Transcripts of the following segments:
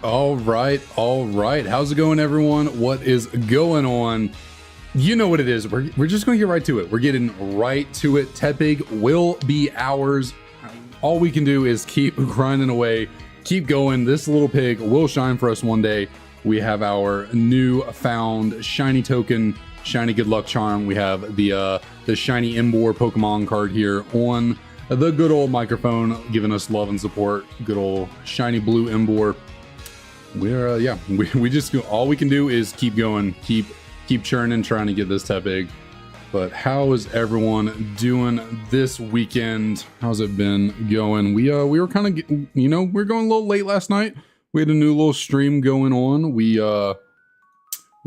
All right. How's it going, everyone? What is going on? You know what it is. We're just going to get right to it. We're getting right to it. Tepig will be ours. All we can do is keep grinding away, keep going. This little pig will shine for us one day. We have our new found shiny token, shiny good luck charm. We have the shiny Embor Pokemon card here on the good old microphone, giving us love and support. Good old shiny blue Embor. We're we just all we can do is keep going, keep churning, trying to get this Tepig. But how is everyone doing this weekend? How's it been going? We were kind of, we were going a little late last night. We had a new little stream going on. We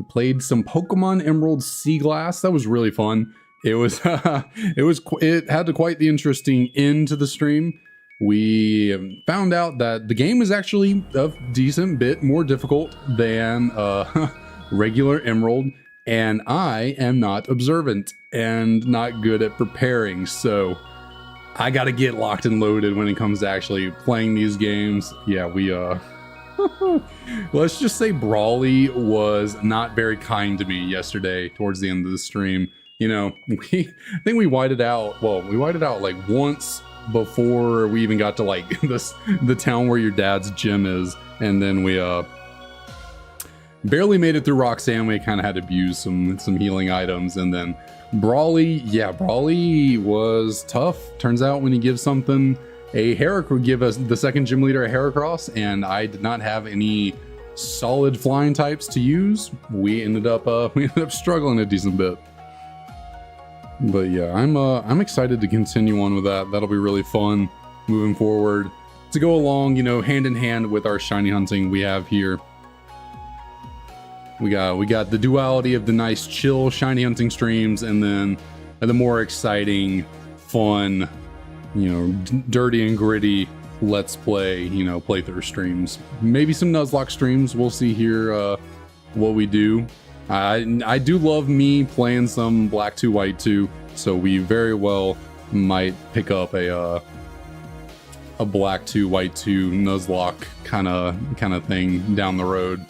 played some Pokemon Emerald Sea Glass. That was really fun. It was it had quite the interesting end to the stream. We found out that the game is actually a decent bit more difficult than regular Emerald, and I am not observant and not good at preparing, so I gotta get locked and loaded when it comes to actually playing these games. Yeah, we let's just say Brawly was not very kind to me yesterday towards the end of the stream. I think we whited out, well, we whited out like once before we even got to like the town where your dad's gym is, and then we barely made it through Roxanne. We kind of had to abuse some healing items, and then Brawly was tough. Turns out when you give something give us the second gym leader a Heracross, and I did not have any solid flying types to use. We ended up struggling a decent bit. But yeah, I'm excited to continue on with that. That'll be really fun moving forward to go along, hand in hand with our shiny hunting we have here. We got the duality of the nice chill shiny hunting streams, and then the more exciting, fun, dirty and gritty let's play, playthrough streams. Maybe some Nuzlocke streams. We'll see here what we do. I do love me playing some Black 2 White 2, so we very well might pick up a Black 2 White 2 Nuzlocke kind of thing down the road.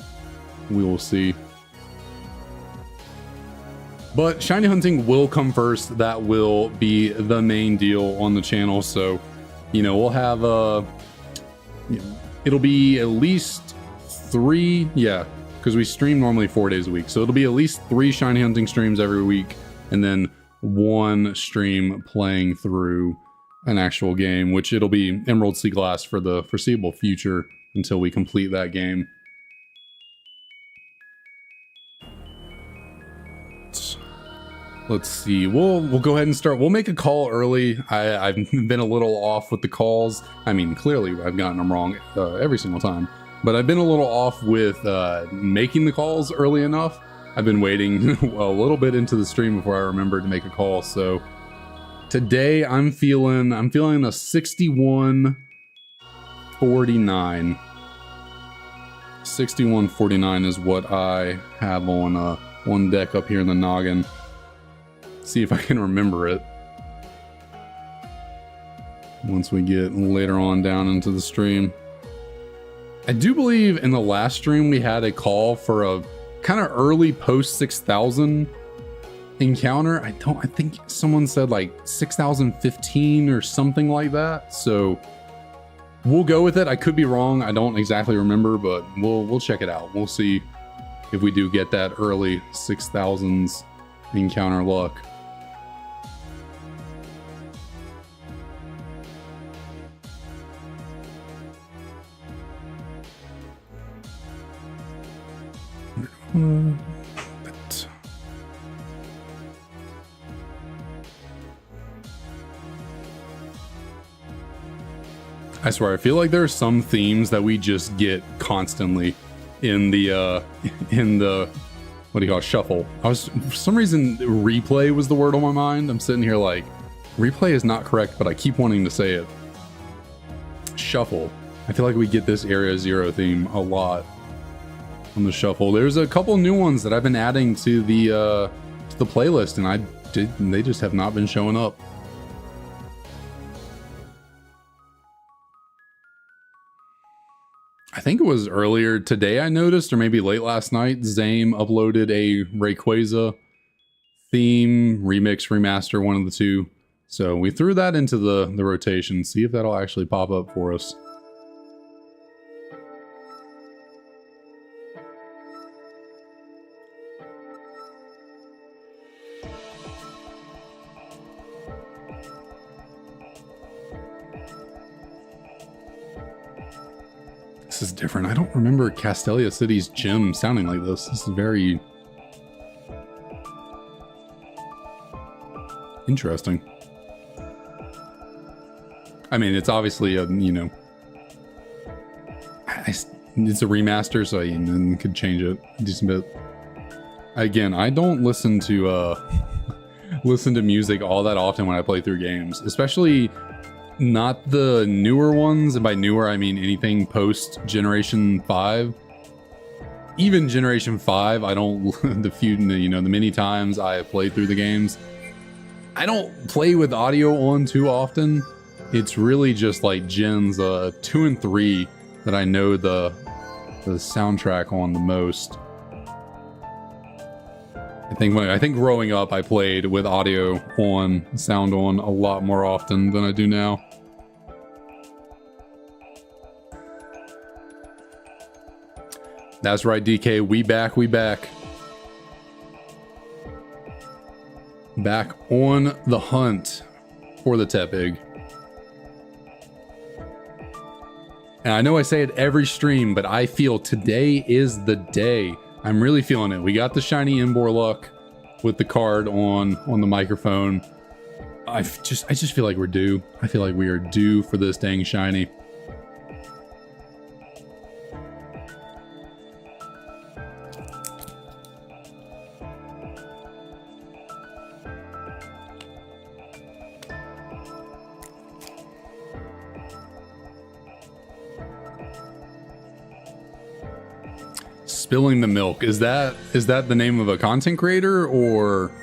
We will see. But shiny hunting will come first. That will be the main deal on the channel. So, we'll have it'll be at least 3, because we stream normally 4 days a week. So it'll be at least 3 shiny hunting streams every week, and then 1 stream playing through an actual game, which it'll be Emerald Sea Glass for the foreseeable future until we complete that game. Let's see. We'll go ahead and start. We'll make a call early. I've been a little off with the calls. I mean, clearly I've gotten them wrong every single time. But I've been a little off with making the calls early enough. I've been waiting a little bit into the stream before I remembered to make a call. So today I'm feeling a 61-49. 61-49 is what I have on one deck up here in the noggin. See if I can remember it once we get later on down into the stream. I do believe in the last stream we had a call for a kind of early post 6,000 encounter. I think someone said like 6,015 or something like that. So we'll go with it. I could be wrong. I don't exactly remember, but we'll check it out. We'll see if we do get that early 6,000s encounter luck. I swear, I feel like there are some themes that we just get constantly in the what do you call it, shuffle. For some reason, replay was the word on my mind. I'm sitting here like, replay is not correct, but I keep wanting to say it. Shuffle. I feel like we get this Area Zero theme a lot on the shuffle. There's a couple new ones that I've been adding to the playlist, and they just have not been showing up. I think it was earlier today I noticed, or maybe late last night, Zame uploaded a Rayquaza theme, remix, remaster, one of the two. So we threw that into the rotation, see if that'll actually pop up for us. This is different. I don't remember Castelia City's gym sounding like this. This is very interesting. I mean, it's obviously a, you know, it's a remaster, so you could change it a decent bit. Again, I don't listen to listen to music all that often when I play through games, especially not the newer ones, and by newer I mean anything post Generation 5. Even Generation 5, I don't the few, you know, the many times I have played through the games, I don't play with audio on too often. It's really just like Gens 2 and 3 that I know the soundtrack on the most. I think growing up I played with audio on, sound on a lot more often than I do now. That's right, DK. We back. Back on the hunt for the Tepig. And I know I say it every stream, but I feel today is the day. I'm really feeling it. We got the shiny Embor luck with the card on the microphone. I just feel like we're due. I feel like we are due for this dang shiny. Spilling the milk, is that the name of a content creator, or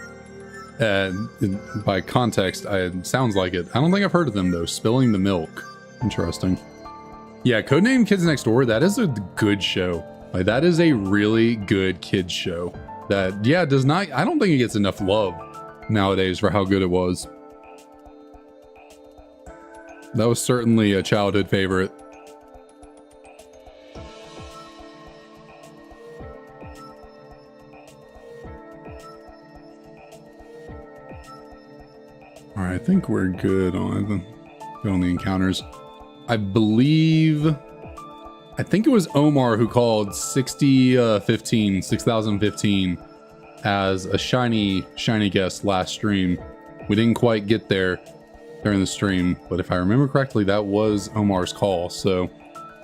by context it sounds like it. I don't think I've heard of them though. Spilling the milk, interesting. Yeah, Codename Kids Next Door, that is a good show. Like, that is a really good kids show that, yeah, does not, I don't think it gets enough love nowadays for how good it was. That was certainly a childhood favorite. All right, I think we're good on the encounters. I think it was Omar who called 6015 as a shiny guest last stream. We didn't quite get there during the stream, but if I remember correctly, that was Omar's call. So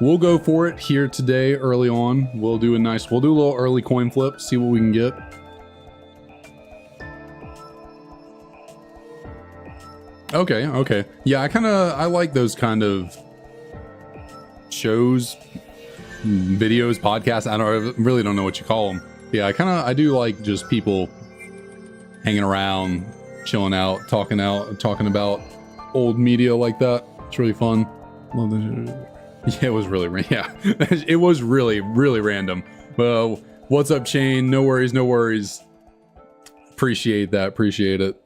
we'll go for it here today early on. We'll do a little early coin flip, see what we can get. Okay. Yeah, I like those kind of shows, videos, podcasts. I really don't know what you call them. Yeah, I do like just people hanging around, chilling out, talking about old media like that. It's really fun. Yeah, it was really, yeah, it was really random. Well, what's up, Shane? No worries. Appreciate it.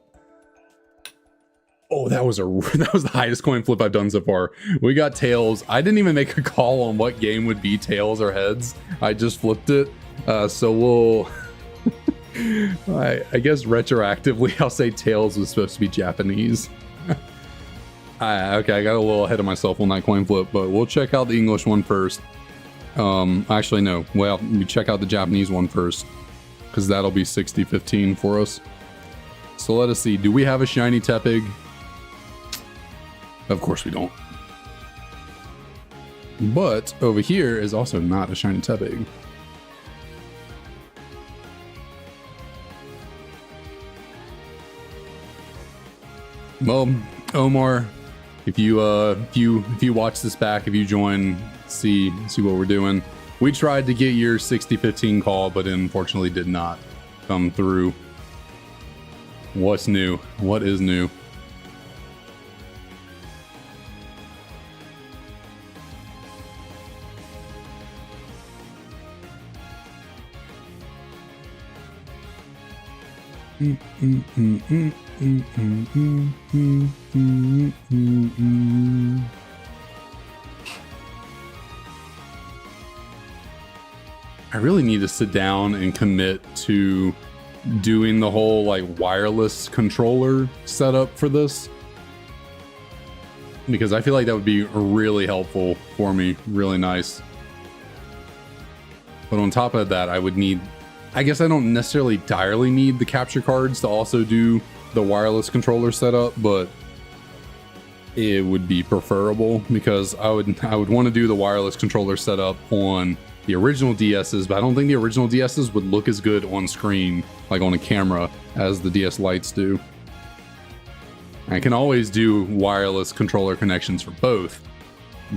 Oh, that was the highest coin flip I've done so far. We got tails. I didn't even make a call on what game would be tails or heads. I just flipped it. So we'll, I guess retroactively, I'll say tails was supposed to be Japanese. Okay, I got a little ahead of myself on that coin flip, but we'll check out the English one first. Actually, no. Well, we check out the Japanese one first, because that'll be 60-15 for us. So let us see. Do we have a shiny Tepig? Of course we don't. But over here is also not a shiny Tepig. Well, Omar, if you watch this back, if you join, see what we're doing. We tried to get your 60-15 call, but unfortunately did not come through. What's new? What is new? I really need to sit down and commit to doing the whole like wireless controller setup for this, because I feel like that would be really helpful for me. Really nice. But on top of that, I would need, I guess I don't necessarily direly need the capture cards to also do the wireless controller setup, but it would be preferable because I would want to do the wireless controller setup on the original DSs, but I don't think the original DSs would look as good on screen, like on a camera, as the DS Lites do. I can always do wireless controller connections for both,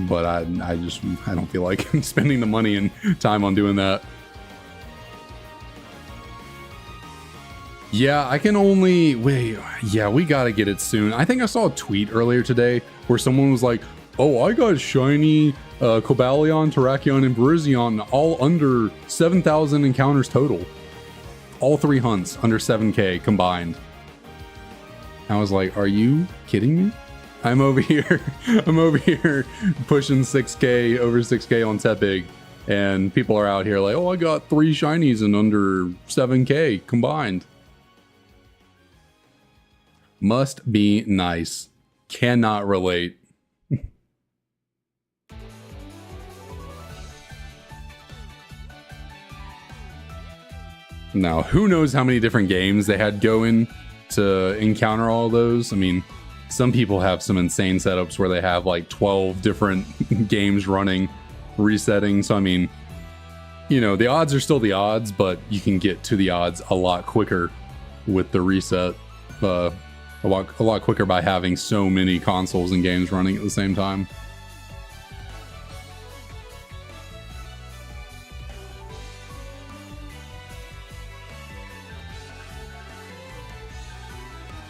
but I don't feel like spending the money and time on doing that. Yeah, I can only wait. Yeah, we gotta get it soon. I think I saw a tweet earlier today where someone was like, "Oh, I got Shiny Cobalion, Terrakion, and Virizion all under 7,000 encounters total. All 3 hunts under 7K combined." I was like, "Are you kidding me?" I'm over here pushing 6K, over 6K on Tepig, and people are out here like, "Oh, I got 3 shinies and under 7K combined." Must be nice. Cannot relate. Now, who knows how many different games they had going to encounter all those? I mean, some people have some insane setups where they have like 12 different games running, resetting. So, I mean, you know, the odds are still the odds, but you can get to the odds a lot quicker with the reset. A lot quicker by having so many consoles and games running at the same time.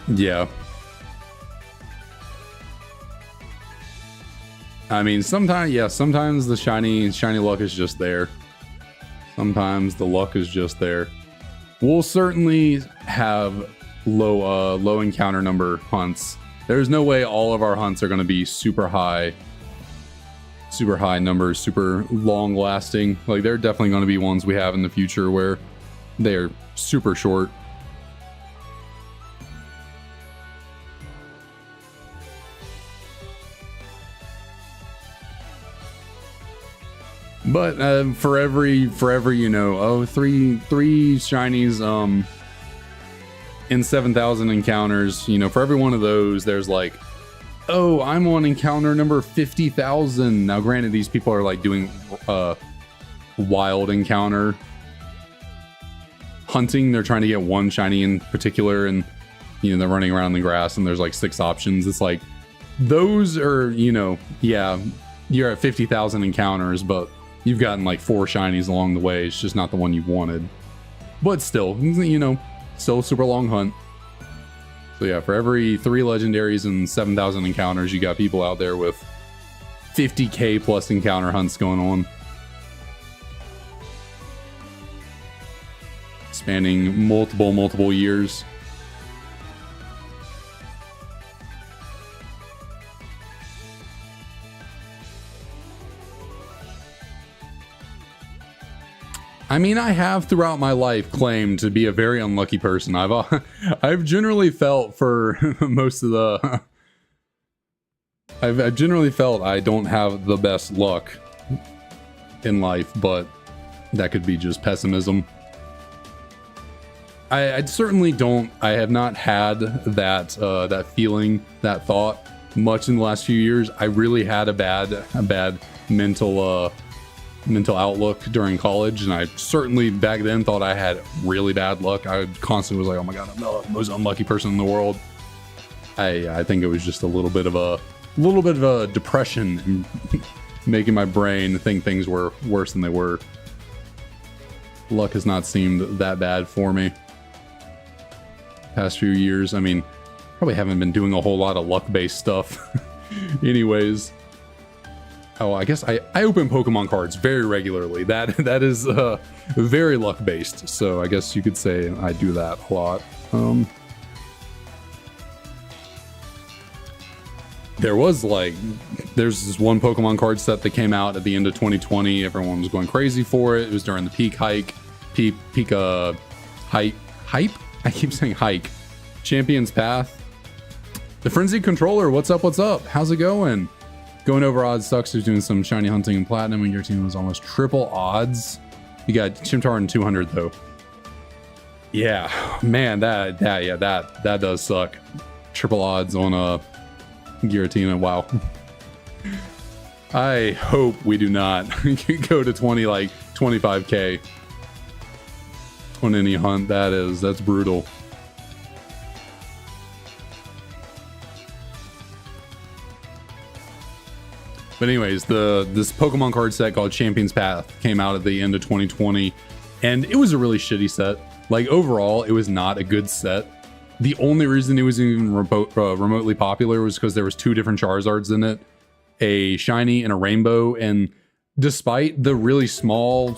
Yeah. I mean, sometimes the shiny luck is just there. Sometimes the luck is just there. We'll certainly have low encounter number hunts. There's no way all of our hunts are going to be super high numbers, super long lasting. Like, there are definitely going to be ones we have in the future where they're super short. But for every you know, three shinies in 7,000 encounters, you know, for every one of those, there's like, oh, I'm on encounter number 50,000. Now, granted, these people are like doing wild encounter hunting. They're trying to get one shiny in particular, and you know, they're running around in the grass, and there's like 6 options. It's like, those are, you know, yeah, you're at 50,000 encounters, but you've gotten like 4 shinies along the way. It's just not the one you wanted, but still, you know, still a super long hunt. So yeah, for every 3 legendaries and 7,000 encounters, you got people out there with 50K plus encounter hunts going on, spanning multiple years. I mean, I have throughout my life claimed to be a very unlucky person. I've generally felt for most of the I've generally felt I don't have the best luck in life, but that could be just pessimism. I certainly don't. I have not had that feeling, that thought much in the last few years. I really had a bad mental outlook during college, and I certainly back then thought I had really bad luck. I constantly was like, oh my god, I'm the most unlucky person in the world. I think it was just a little bit of a depression and making my brain think things were worse than they were. Luck has not seemed that bad for me past few years. I mean, probably haven't been doing a whole lot of luck-based stuff anyways. Oh, I guess I open Pokemon cards very regularly. That is very luck based. So I guess you could say I do that a lot. There's this one Pokemon card set that came out at the end of 2020. Everyone was going crazy for it. It was during the peak hype. I keep saying hike. Champion's Path. The Frenzied Controller. What's up? What's up? How's it going? Going over odds sucks. Who's doing some shiny hunting and platinum when your team was almost triple odds. You got Chimchar in 200 though. Yeah, man, that does suck. Triple odds on a Giratina. Wow. I hope we do not go to 25k on any hunt. That's brutal. But anyways, this Pokemon card set called Champion's Path came out at the end of 2020, and it was a really shitty set. Like overall, it was not a good set. The only reason it was even remotely popular was because there was 2 different Charizards in it, a shiny and a rainbow. And despite the really small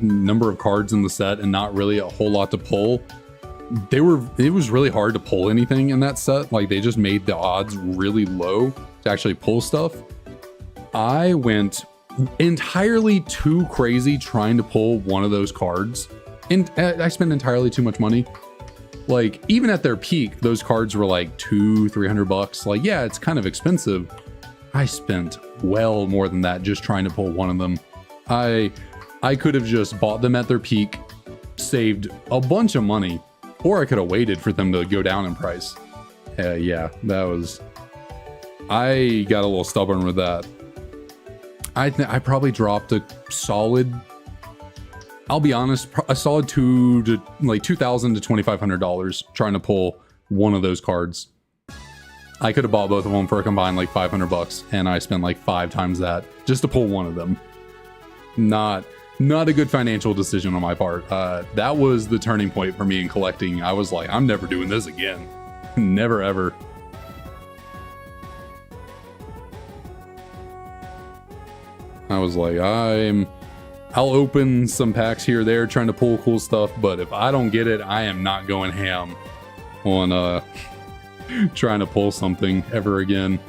number of cards in the set and not really a whole lot to pull, it was really hard to pull anything in that set. Like they just made the odds really low to actually pull stuff. I went entirely too crazy trying to pull one of those cards, and I spent entirely too much money. Like even at their peak, those cards were like $200-300. Like, yeah, it's kind of expensive. I spent well more than that just trying to pull one of them. I could have just bought them at their peak, saved a bunch of money, or I could have waited for them to go down in price. Yeah, I got a little stubborn with that. I probably dropped a solid, I'll be honest, a solid $2,000 to $2,500 trying to pull one of those cards. I could have bought both of them for a combined like $500, and I spent like 5 times that just to pull one of them. Not a good financial decision on my part. That was the turning point for me in collecting. I was like, I'm never doing this again. Never ever. I was like, I'll open some packs here or there trying to pull cool stuff, but if I don't get it, I am not going ham on trying to pull something ever again.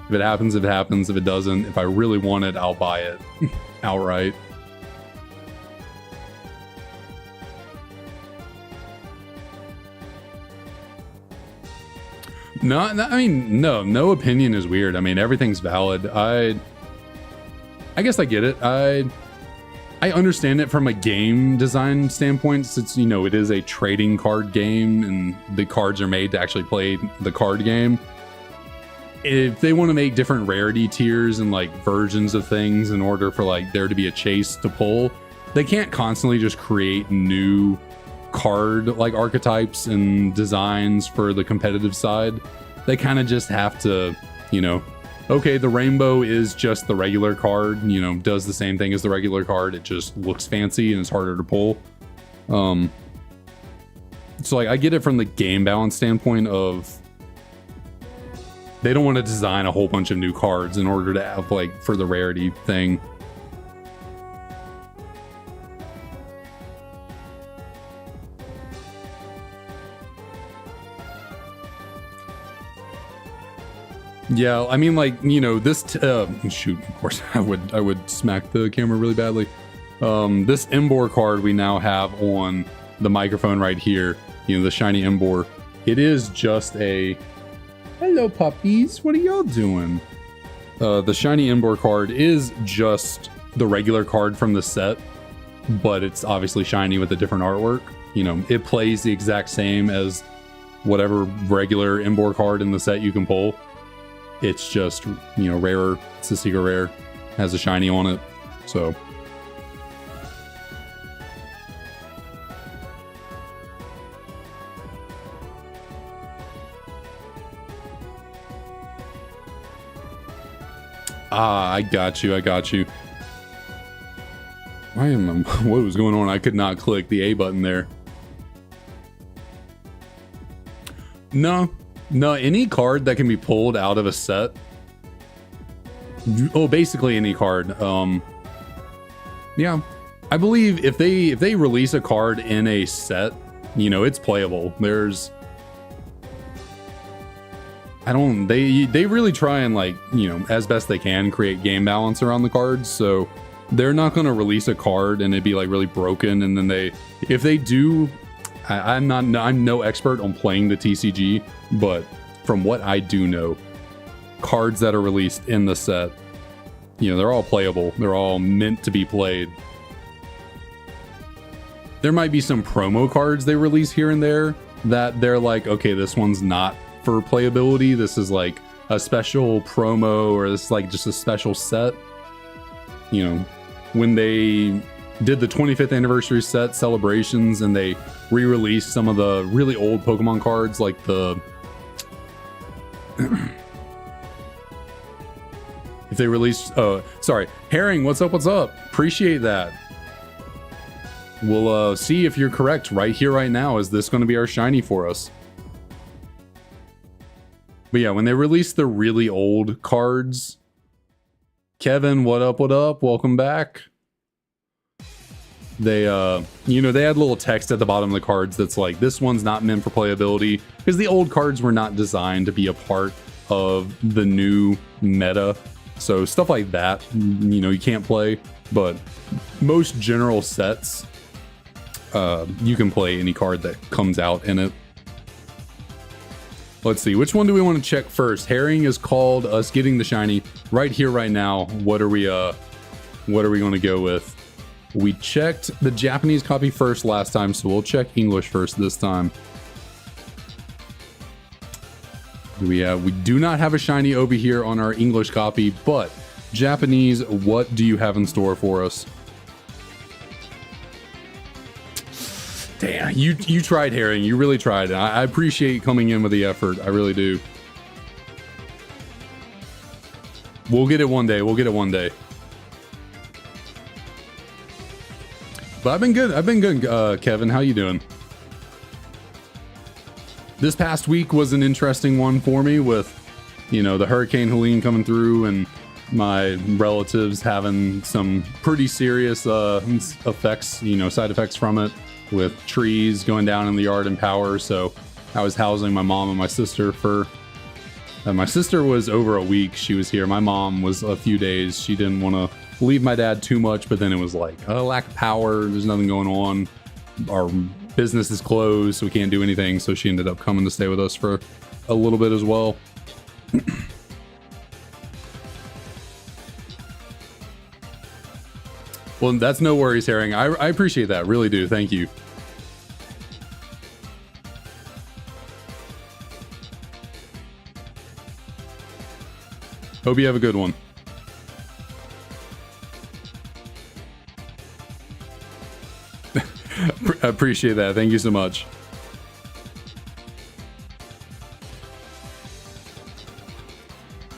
If it happens, it happens. If it doesn't, if I really want it, I'll buy it outright. No opinion is weird. I mean, everything's valid. I guess I get it. I understand it from a game design standpoint, since, you know, it is a trading card game and the cards are made to actually play the card game. If they want to make different rarity tiers and like versions of things in order for like there to be a chase to pull, they can't constantly just create new card like archetypes and designs for the competitive side. They kind of just have to, you know, okay, the rainbow is just the regular card, you know, does the same thing as the regular card. It just looks fancy and it's harder to pull. So like I get it from the game balance standpoint of they don't want to design a whole bunch of new cards in order to have like for the rarity thing. Yeah, I mean, like, you know, this shoot, of course I would smack the camera really badly. This Embor card we now have on the microphone right here, you know, the shiny Embor. It is just a hello puppies, what are y'all doing? The shiny Embor card is just the regular card from the set, but it's obviously shiny with a different artwork. You know, it plays the exact same as whatever regular Embor card in the set you can pull. It's just, you know, rarer. It's a secret rare, has a shiny on it. So I got you. What was going on? I could not click the A button there. No, any card that can be pulled out of a set Oh, basically any card. Yeah, I believe if they release a card in a set, you know, it's playable. There's, I don't, they really try and, like, you know, as best they can create game balance around the cards. So they're not going to release a card and it'd be like really broken. And then if they do, I'm no expert on playing the TCG, but from what I do know, cards that are released in the set, you know, they're all playable. They're all meant to be played. There might be some promo cards they release here and there that they're like, okay, this one's not for playability. This is like a special promo, or this is like just a special set. You know, when they did the 25th anniversary set celebrations and they re-released some of the really old Pokemon cards, like the if they released, sorry, Herring, what's up? Appreciate that. We'll see if you're correct right here, right now. Is this going to be our shiny for us? But yeah, when they release the really old cards, Kevin, what up? Welcome back. They, you know, they had little text at the bottom of the cards that's like, this one's not meant for playability, because the old cards were not designed to be a part of the new meta. So stuff like that, you know, you can't play. But most general sets, you can play any card that comes out in it. Let's see, which one do we want to check first? Herring is called us getting the shiny right here, right now. What are we going to go with? We checked the Japanese copy first last time, so we'll check English first this time. We do not have a shiny over here on our English copy, but Japanese, what do you have in store for us? Damn, you tried, Herring. You really tried. I appreciate coming in with the effort. I really do. We'll get it one day. But I've been good, Kevin. How you doing? This past week was an interesting one for me with, you know, the Hurricane Helene coming through and my relatives having some pretty serious effects, you know, side effects from it, with trees going down in the yard and power. So I was housing my mom and my sister for, my sister was over a week. She was here. My mom was a few days. She didn't want to leave my dad too much, but then it was like a lack of power. There's nothing going on. Our business is closed, so we can't do anything. So she ended up coming to stay with us for a little bit as well. Well, that's no worries, Herring. I appreciate that. Really do. Thank you. Hope you have a good one. I appreciate that. Thank you so much.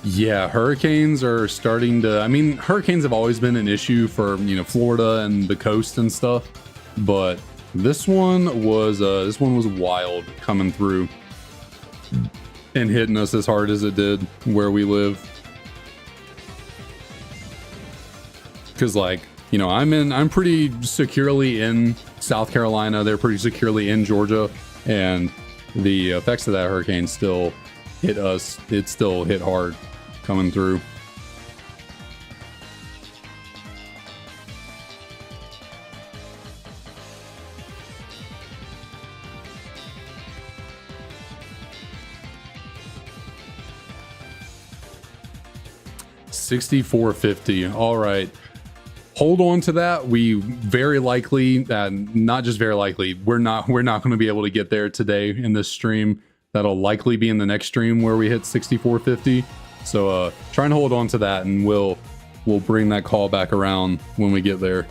Yeah, hurricanes are starting to, I mean, hurricanes have always been an issue for, you know, Florida and the coast and stuff, but this one was wild coming through and hitting us as hard as it did where we live. Cause, like, you know, I'm pretty securely in South Carolina. They're pretty securely in Georgia, and the effects of that hurricane still hit us. It still hit hard coming through. $64.50. All right. Hold on to that. We very likely, not just very likely, we're not going to be able to get there today in this stream. That'll likely be in the next stream where we hit 64.50. So try and hold on to that, and we'll bring that call back around when we get there.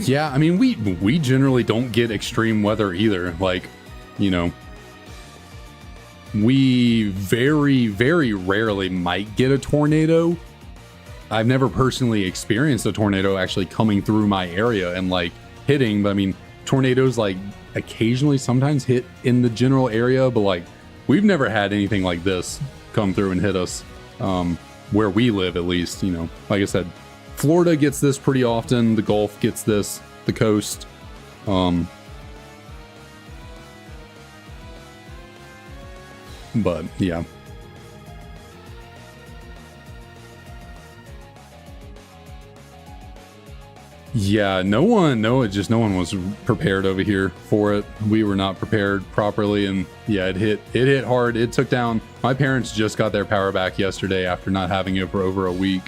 Yeah, I mean, we generally don't get extreme weather either. Like, you know, we very, very rarely might get a tornado. I've never personally experienced a tornado actually coming through my area and like hitting, but I mean, tornadoes like occasionally sometimes hit in the general area, but like we've never had anything like this come through and hit us, where we live at least. You know, like I said, Florida gets this pretty often, the Gulf gets this, the coast. But yeah. Yeah, no one was prepared over here for it. We were not prepared properly, and yeah, it hit hard. It took down, my parents just got their power back yesterday after not having it for over a week.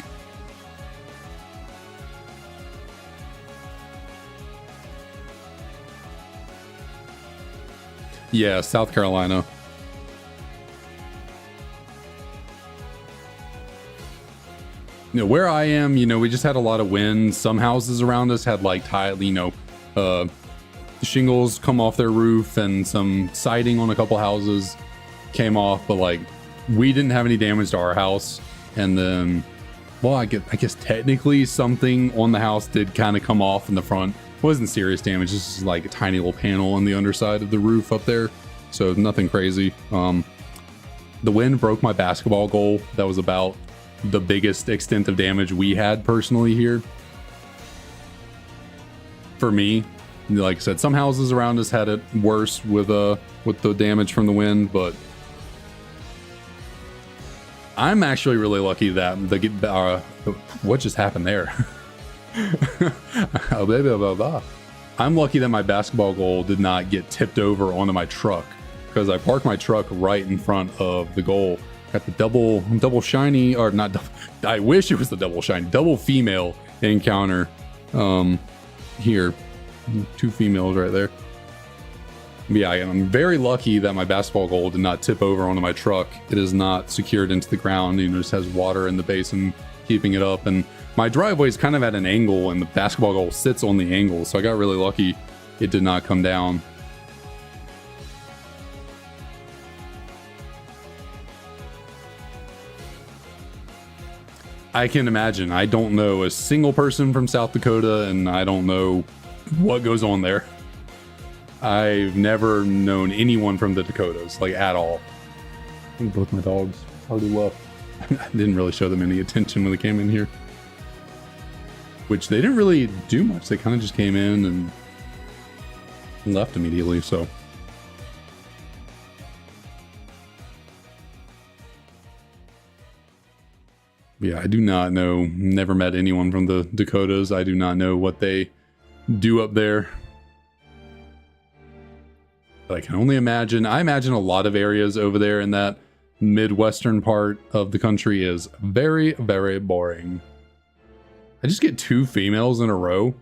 Yeah, South Carolina. You know, where I am, you know, we just had a lot of wind. Some houses around us had like shingles come off their roof, and some siding on a couple houses came off, but like we didn't have any damage to our house. And then, well, I guess technically something on the house did kind of come off in the front. It wasn't serious damage, this is like a tiny little panel on the underside of the roof up there, so nothing crazy. The wind broke my basketball goal. That was about the biggest extent of damage we had personally here. For me, like I said, some houses around us had it worse with the damage from the wind, but I'm actually really lucky that what just happened there? I'm lucky that my basketball goal did not get tipped over onto my truck, because I parked my truck right in front of the goal. Got the double shiny, or not, I wish it was the double shiny, double female encounter here. 2 females right there. But yeah, I'm very lucky that my basketball goal did not tip over onto my truck. It is not secured into the ground, you know, just has water in the basin keeping it up. And my driveway is kind of at an angle, and the basketball goal sits on the angle, so I got really lucky it did not come down. I can imagine. I don't know a single person from South Dakota, and I don't know what goes on there. I've never known anyone from the Dakotas, like, at all. I think both my dogs already left. I didn't really show them any attention when they came in here. Which they didn't really do much. They kind of just came in and left immediately, so. Yeah, I do not know. Never met anyone from the Dakotas. I do not know what they do up there. But I can only imagine. I imagine a lot of areas over there in that Midwestern part of the country is very, very boring. I just get 2 females in a row.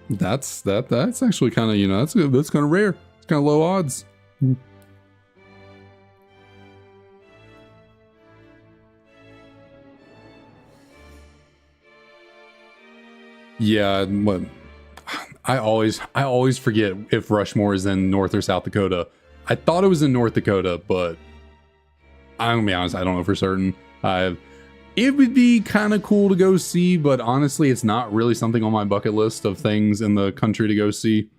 That's actually kind of, you know, that's kind of rare. It's kind of low odds. Yeah, what I always forget if Rushmore is in North or South Dakota. I thought it was in North Dakota, but I'm gonna be honest, I don't know for certain. It would be kind of cool to go see, but honestly, it's not really something on my bucket list of things in the country to go see.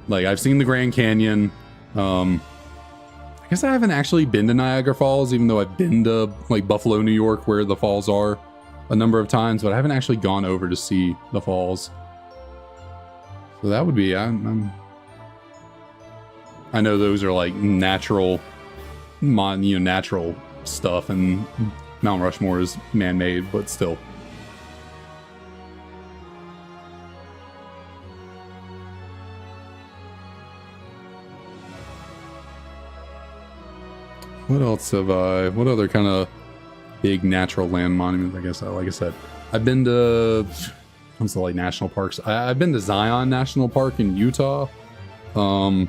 Like, I've seen the Grand Canyon. I guess I haven't actually been to Niagara Falls, even though I've been to like Buffalo, New York, where the falls are, a number of times, but I haven't actually gone over to see the falls. So that would be, I know those are like natural, natural stuff, and Mount Rushmore is man-made, but still. What else have what other kind of big natural land monuments? I guess, like I said, I've been to, what's the like national parks? I've been to Zion National Park in Utah. Like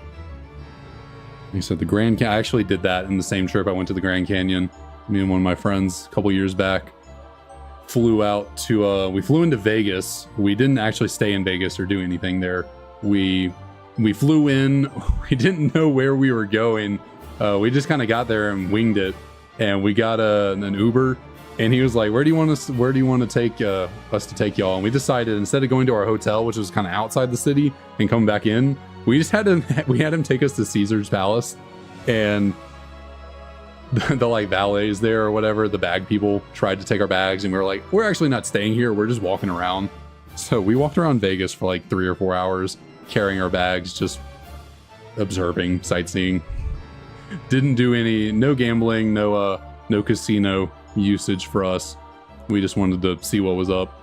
I said, the Grand Canyon, I actually did that in the same trip. I went to the Grand Canyon. Me and one of my friends a couple years back flew out to, we flew into Vegas. We didn't actually stay in Vegas or do anything there. We flew in, we didn't know where we were going. We just kind of got there and winged it, and we got an Uber And he was like, where do you want to take us to take y'all? And we decided, instead of going to our hotel, which was kind of outside the city, and coming back in, we just had him take us to Caesar's Palace. And the like valets there or whatever, the bag people, tried to take our bags, and we were like, we're actually not staying here, we're just walking around. So we walked around Vegas for like 3 or 4 hours, carrying our bags, just observing, sightseeing. Didn't do no gambling, no casino usage for us. We just wanted to see what was up.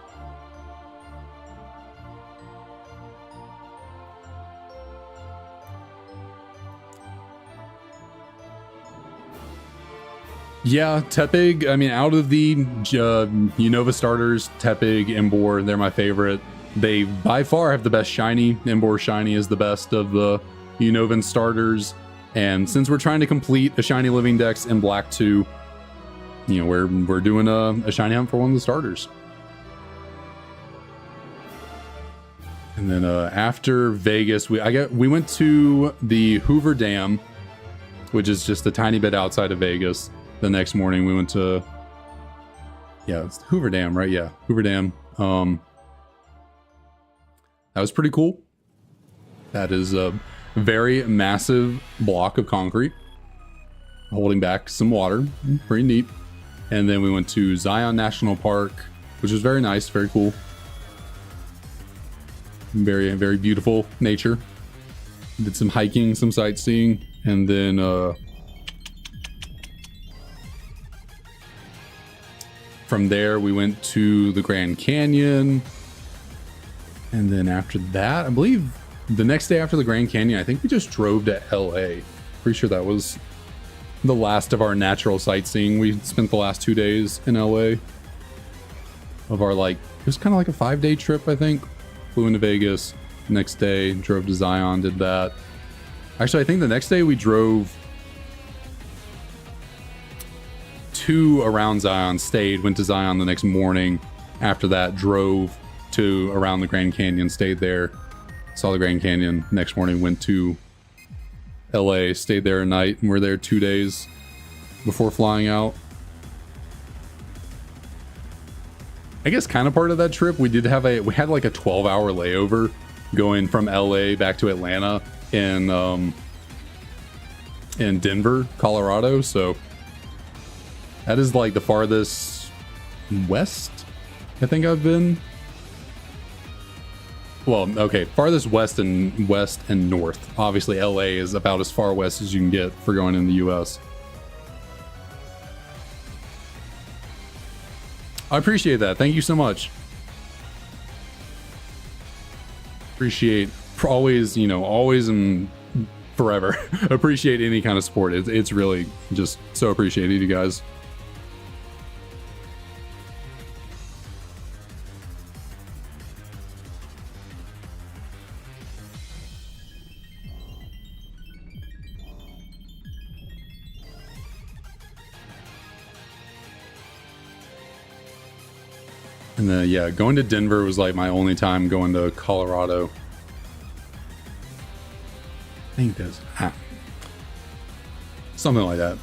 Yeah, Tepig, I mean, out of the Unova starters, Tepig, Embor, they're my favorite. They by far have the best shiny. Embor shiny is the best of the Unovan starters. And since we're trying to complete a shiny living dex in Black 2, you know, we're doing a shiny hunt for one of the starters. And then after Vegas, we went to the Hoover Dam, which is just a tiny bit outside of Vegas. The next morning we went to, yeah, it's Hoover Dam, right? Yeah, Hoover Dam. That was pretty cool. That is a very massive block of concrete holding back some water. Pretty neat. And then we went to Zion National Park, which was very nice, very cool. Very, very beautiful nature. Did some hiking, some sightseeing, and then from there we went to the Grand Canyon. And then after that, I believe the next day after the Grand Canyon, I think we just drove to LA. Pretty sure that was the last of our natural sightseeing. We spent the last 2 days in LA of our, like, it was kind of like a 5-day trip, I think. Flew into Vegas. Next day, drove to Zion, did that. Actually, I think the next day we drove to around Zion, stayed, went to Zion the next morning. After that, drove to around the Grand Canyon, stayed there, saw the Grand Canyon. Next morning, went to LA, stayed there a night, and we're there 2 days before flying out. I guess kind of part of that trip, we had like a 12-hour layover going from LA back to Atlanta in Denver, Colorado. So that is like the farthest west I think I've been. Well, okay, farthest west and north. Obviously, LA is about as far west as you can get for going in the US. I appreciate that. Thank you so much. Appreciate always, you know, always and forever. Appreciate any kind of support. It's really just so appreciated, you guys. And then, yeah, going to Denver was like my only time going to Colorado. I think that's something like that.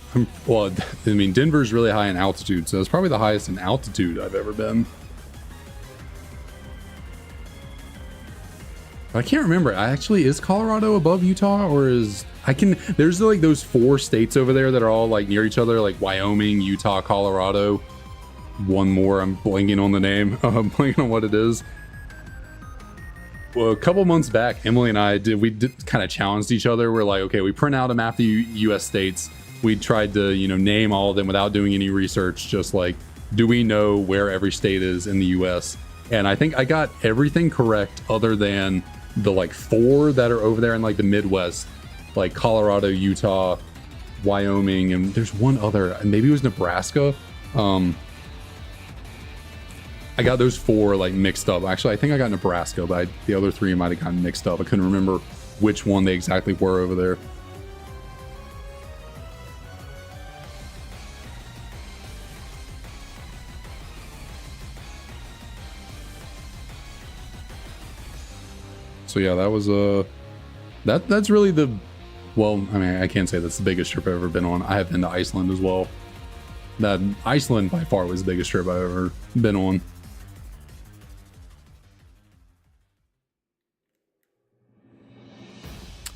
Well, I mean, Denver's really high in altitude, so it's probably the highest in altitude I've ever been. I can't remember. Is Colorado above Utah, or there's like those 4 states over there that are all like near each other, like Wyoming, Utah, Colorado. One more, I'm blanking on the name. I'm blanking on what it is. Well, a couple months back, Emily and I kind of challenged each other. We're like, okay, we print out a map of the US states. We tried to, you know, name all of them without doing any research. Just like, do we know where every state is in the US? And I think I got everything correct other than the like 4 that are over there in like the Midwest, like Colorado, Utah, Wyoming, and there's one other, maybe it was Nebraska. I got those 4 like mixed up. Actually, I think I got Nebraska, but the other 3 might have gotten mixed up. I couldn't remember which one they exactly were over there. So yeah, that was that's really the, well, I mean, I can't say that's the biggest trip I've ever been on. I have been to Iceland as well. That Iceland by far was the biggest trip I've ever been on.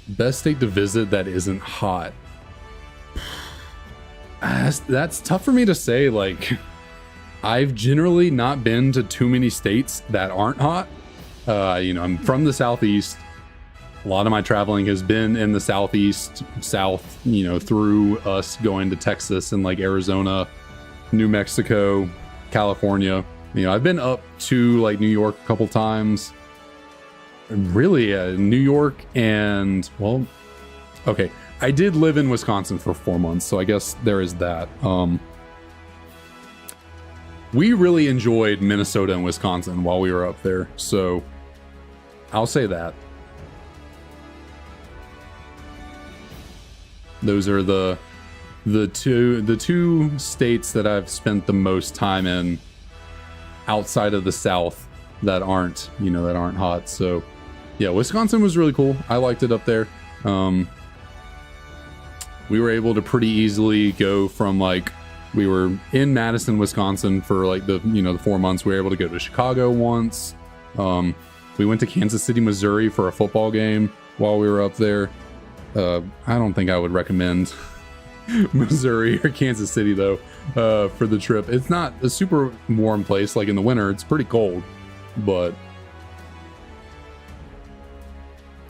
Best state to visit that isn't hot. That's tough for me to say. Like, I've generally not been to too many states that aren't hot. You know, I'm from the Southeast. A lot of my traveling has been in the Southeast, South, you know, through us going to Texas and like Arizona, New Mexico, California. You know, I've been up to like New York a couple times. Really, New York and, well, okay. I did live in Wisconsin for 4 months, so I guess there is that. We really enjoyed Minnesota and Wisconsin while we were up there, so I'll say that. Those are the two states that I've spent the most time in outside of the South that aren't, you know, that aren't hot. So yeah, Wisconsin was really cool. I liked it up there. We were able to pretty easily go from like, we were in Madison, Wisconsin for like the, you know, the 4 months. We were able to go to Chicago once. We went to Kansas City, Missouri for a football game while we were up there. I don't think I would recommend Missouri or Kansas City though, for the trip. It's not a super warm place. Like in the winter, it's pretty cold, but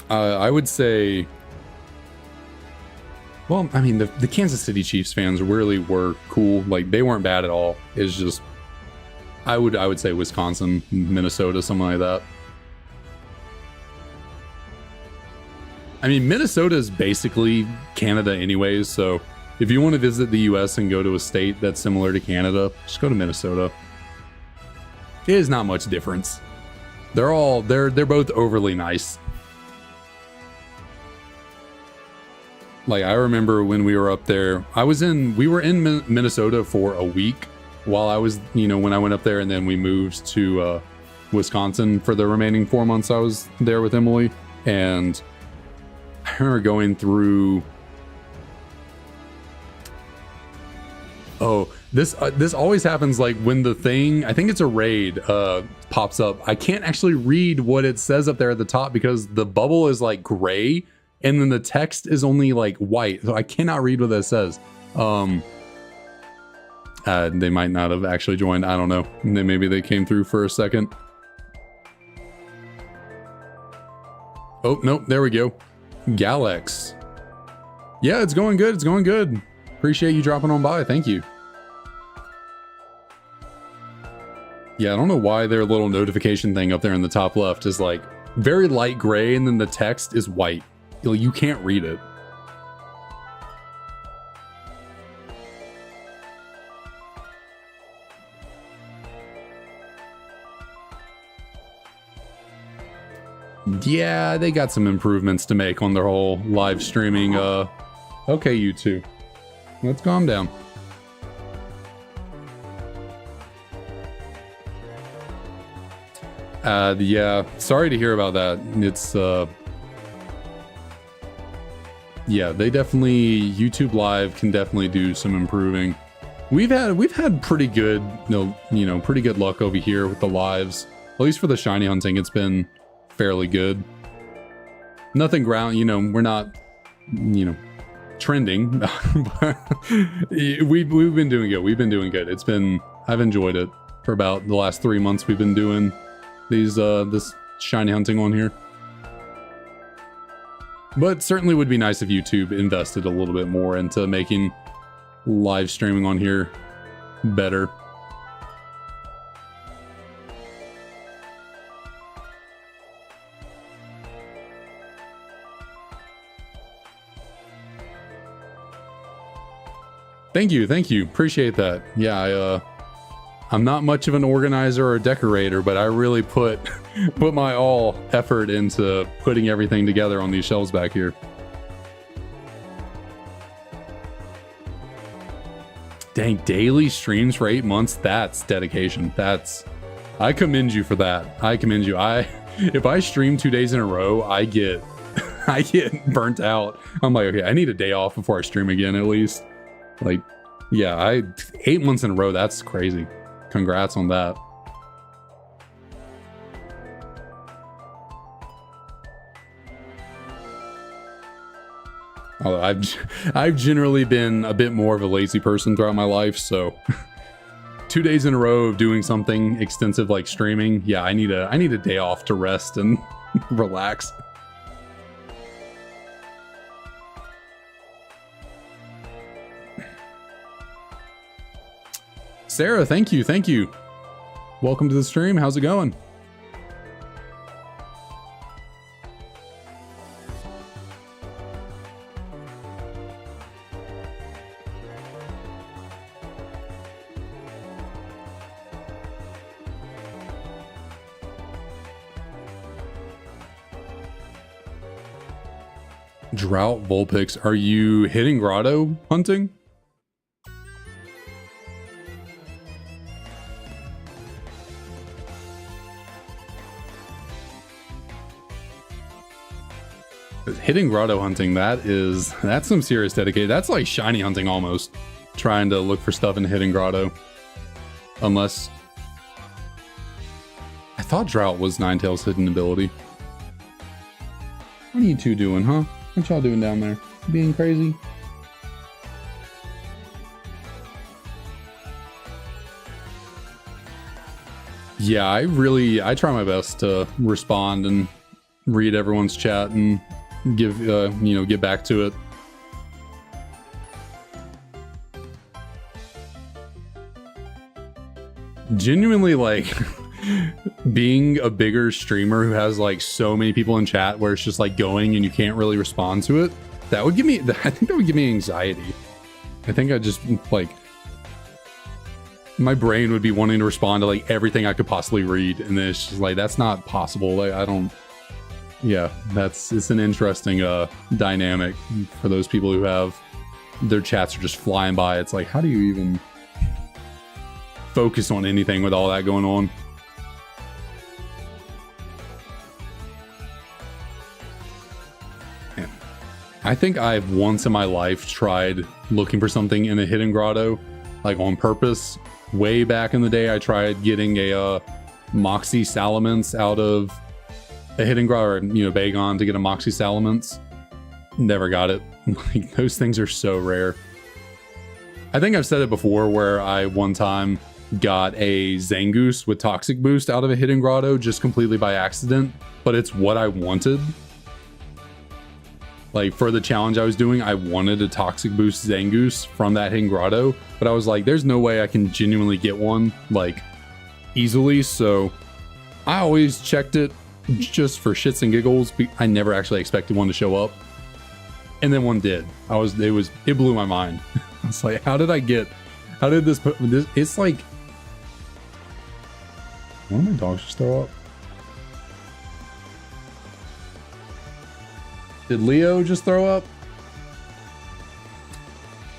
I would say, well, I mean, the Kansas City Chiefs fans really were cool. Like, they weren't bad at all. It's just, I would say Wisconsin, Minnesota, something like that. I mean, Minnesota is basically Canada anyways, so if you want to visit the US and go to a state that's similar to Canada, just go to Minnesota. It is not much difference. They're both overly nice. Like, I remember when we were up there, we were in Minnesota for a week while I was, you know, when I went up there, and then we moved to Wisconsin for the remaining 4 months I was there with Emily. And I remember going through, this always happens, like when the thing, I think it's a raid, pops up. I can't actually read what it says up there at the top because the bubble is like gray and then the text is only like white, so I cannot read what that says. They might not have actually joined, I don't know. And then maybe they came through for a second. Oh, nope, there we go. Galax. Yeah, it's going good, it's going good. Appreciate you dropping on by, thank you. Yeah, I don't know why their little notification thing up there in the top left is like very light gray and then the text is white. You can't read it. Yeah, they got some improvements to make on their whole live streaming. Okay, you two. Let's calm down. Yeah, sorry to hear about that. It's, yeah, they definitely, YouTube Live can definitely do some improving. We've had pretty good, pretty good luck over here with the lives. At least for the shiny hunting, it's been fairly good. Nothing ground, we're not, trending, but we've been doing good. We've been doing good. I've enjoyed it for about the last 3 months. We've been doing this shiny hunting on here. But certainly would be nice if YouTube invested a little bit more into making live streaming on here better. Thank you, appreciate that. Yeah, I'm not much of an organizer or decorator, but I really put my all effort into putting everything together on these shelves back here. Dang, daily streams for 8 months, that's dedication. I commend you for that. I commend you. If I stream 2 days in a row, I get burnt out. I'm like, okay, I need a day off before I stream again at least. Like, Yeah, 8 months in a row. That's crazy. Congrats on that. Although I've generally been a bit more of a lazy person throughout my life, so 2 days in a row of doing something extensive like streaming, yeah, I need a day off to rest and relax. Sarah, thank you, thank you. Welcome to the stream. How's it going? Drought Vulpix, are you hitting grotto hunting? Hitting grotto hunting, that's some serious dedication. That's like shiny hunting almost. Trying to look for stuff in hidden grotto. Unless I thought drought was Ninetales' hidden ability. What are you two doing, huh? What y'all doing down there? Being crazy? Yeah, I try my best to respond and read everyone's chat and give get back to it. Genuinely, like being a bigger streamer who has like so many people in chat where it's just like going and you can't really respond to it, I think that would give me anxiety. I think I just like my brain would be wanting to respond to like everything I could possibly read, and then it's just like that's not possible. Like I don't. Yeah, it's an interesting dynamic for those people who have their chats are just flying by. It's like, how do you even focus on anything with all that going on? Yeah. I think I've once in my life tried looking for something in a hidden grotto, like on purpose. Way back in the day, I tried getting a Moxie Salamence out of a hidden grotto, or Bagon to get a Moxie Salamence. Never got it. Like those things are so rare. I think I've said it before where I one time got a Zangoose with Toxic Boost out of a hidden grotto just completely by accident, but it's what I wanted. Like for the challenge I was doing, I wanted a Toxic Boost Zangoose from that hidden grotto, but I was like, there's no way I can genuinely get one like easily, so I always checked it just for shits and giggles. I never actually expected one to show up, and then one did. It blew my mind. I was like, how did this it's like, one of my dogs just throw up? Did Leo just throw up?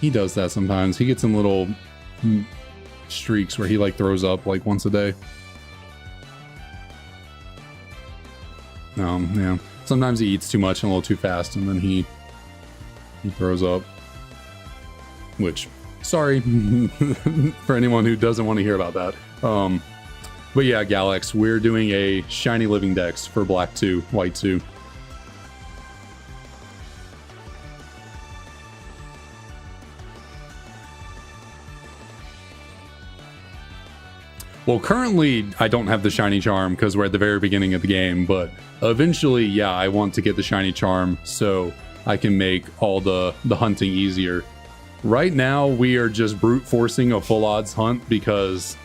He does that sometimes. He gets in little streaks where he like throws up like once a day. Yeah. Sometimes he eats too much and a little too fast, and then he throws up. Which, sorry for anyone who doesn't want to hear about that. But yeah, Galax, we're doing a shiny living dex for black 2, white 2. Well, currently I don't have the shiny charm because we're at the very beginning of the game, but eventually, yeah, I want to get the shiny charm so I can make all the hunting easier. Right now, we are just brute forcing a full odds hunt because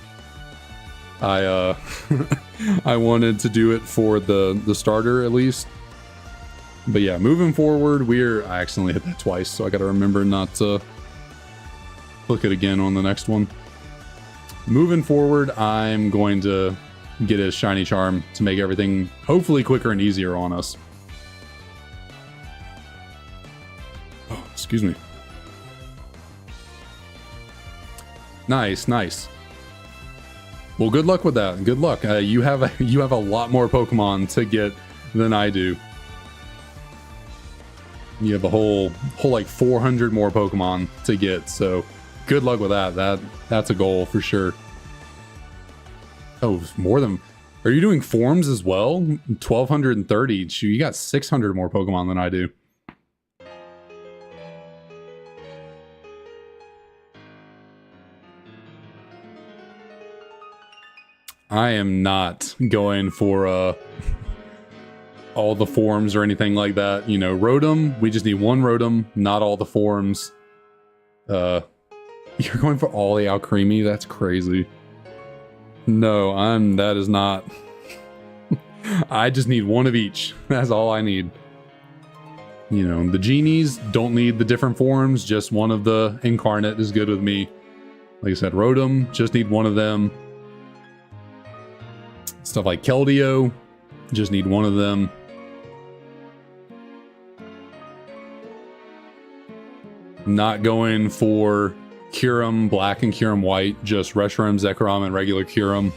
I I wanted to do it for the starter at least. But yeah, moving forward, I accidentally hit that twice, so I got to remember not to click it again on the next one. Moving forward, I'm going to get a shiny charm to make everything hopefully quicker and easier on us. Oh, excuse me. Nice. Well, good luck with that. Good luck. You have a lot more Pokemon to get than I do. You have a whole like 400 more Pokemon to get, so good luck with that. That's a goal for sure. Oh, more than... Are you doing forms as well? 1,230. Shoot, you got 600 more Pokemon than I do. I am not going for all the forms or anything like that. You know, Rotom, we just need one Rotom, not all the forms. You're going for all the Alcremie? That's crazy. No, that is not. I just need one of each. That's all I need. You know, the genies don't need the different forms, just one of the incarnate is good with me. Like I said, Rotom, just need one of them. Stuff like Keldeo, just need one of them. Not going for Kyurem Black and Kyurem White, just Reshiram, Zekrom, and regular Kyurem.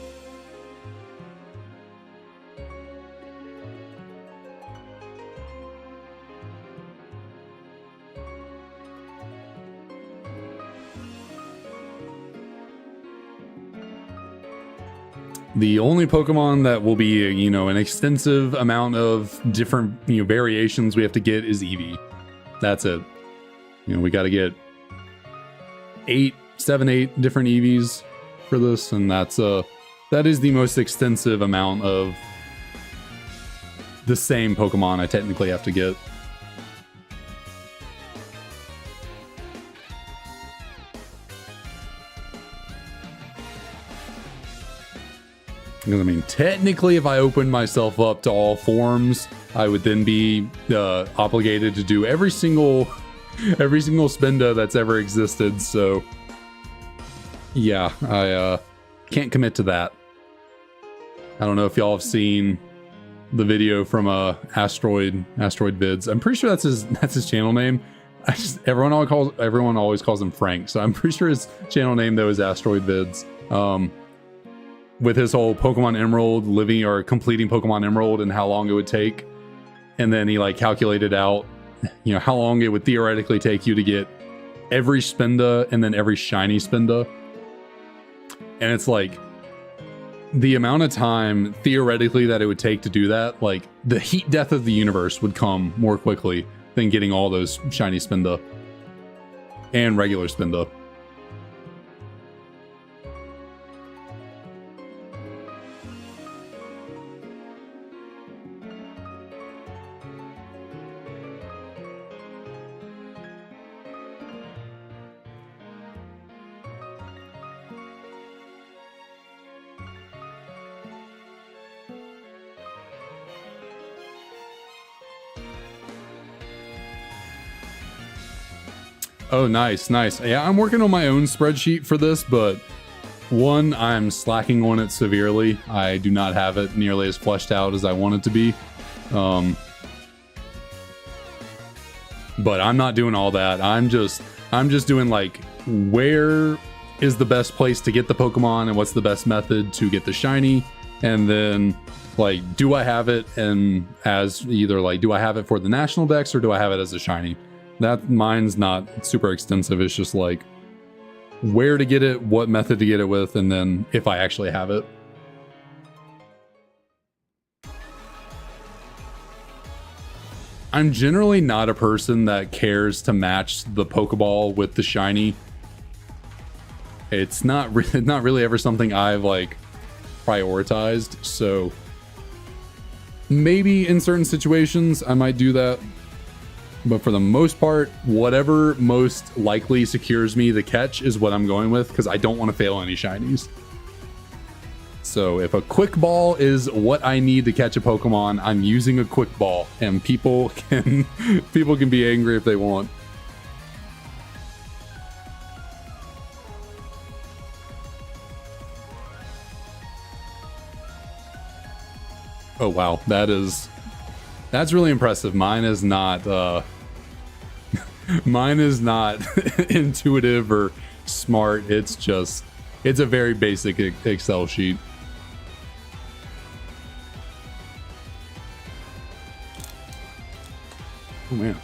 The only Pokemon that will be, you know, an extensive amount of different, you know, variations we have to get is Eevee. That's it. You know, we got to get 7, 8 different Eevees for this, and that is the most extensive amount of the same Pokemon I technically have to get. Because, I mean, technically, if I opened myself up to all forms, I would then be obligated to do every single Spinda that's ever existed. So, yeah, I can't commit to that. I don't know if y'all have seen the video from Asteroid Vids. I'm pretty sure that's his channel name. Everyone always calls him Frank. So I'm pretty sure his channel name though is Asteroid Vids. With his whole Pokemon Emerald living or completing Pokemon Emerald and how long it would take. And then he like calculated out, you know, how long it would theoretically take you to get every Spinda and then every shiny Spinda. And it's like the amount of time theoretically that it would take to do that, like the heat death of the universe would come more quickly than getting all those shiny Spinda and regular Spinda. Oh, nice. Yeah, I'm working on my own spreadsheet for this, but one, I'm slacking on it severely. I do not have it nearly as fleshed out as I want it to be. But I'm not doing all that. I'm just doing like, where is the best place to get the Pokemon and what's the best method to get the shiny? And then like, do I have it and as either like, do I have it for the national dex or do I have it as a shiny? That mine's not super extensive. It's just like where to get it, what method to get it with, and then if I actually have it. I'm generally not a person that cares to match the Pokeball with the shiny. It's not really ever something I've like prioritized. So maybe in certain situations I might do that. But for the most part, whatever most likely secures me the catch is what I'm going with, because I don't want to fail any shinies. So if a quick ball is what I need to catch a Pokemon, I'm using a quick ball, and people can be angry if they want. Oh wow, that's really impressive. Mine is not intuitive or smart. It's a very basic Excel sheet. Oh man.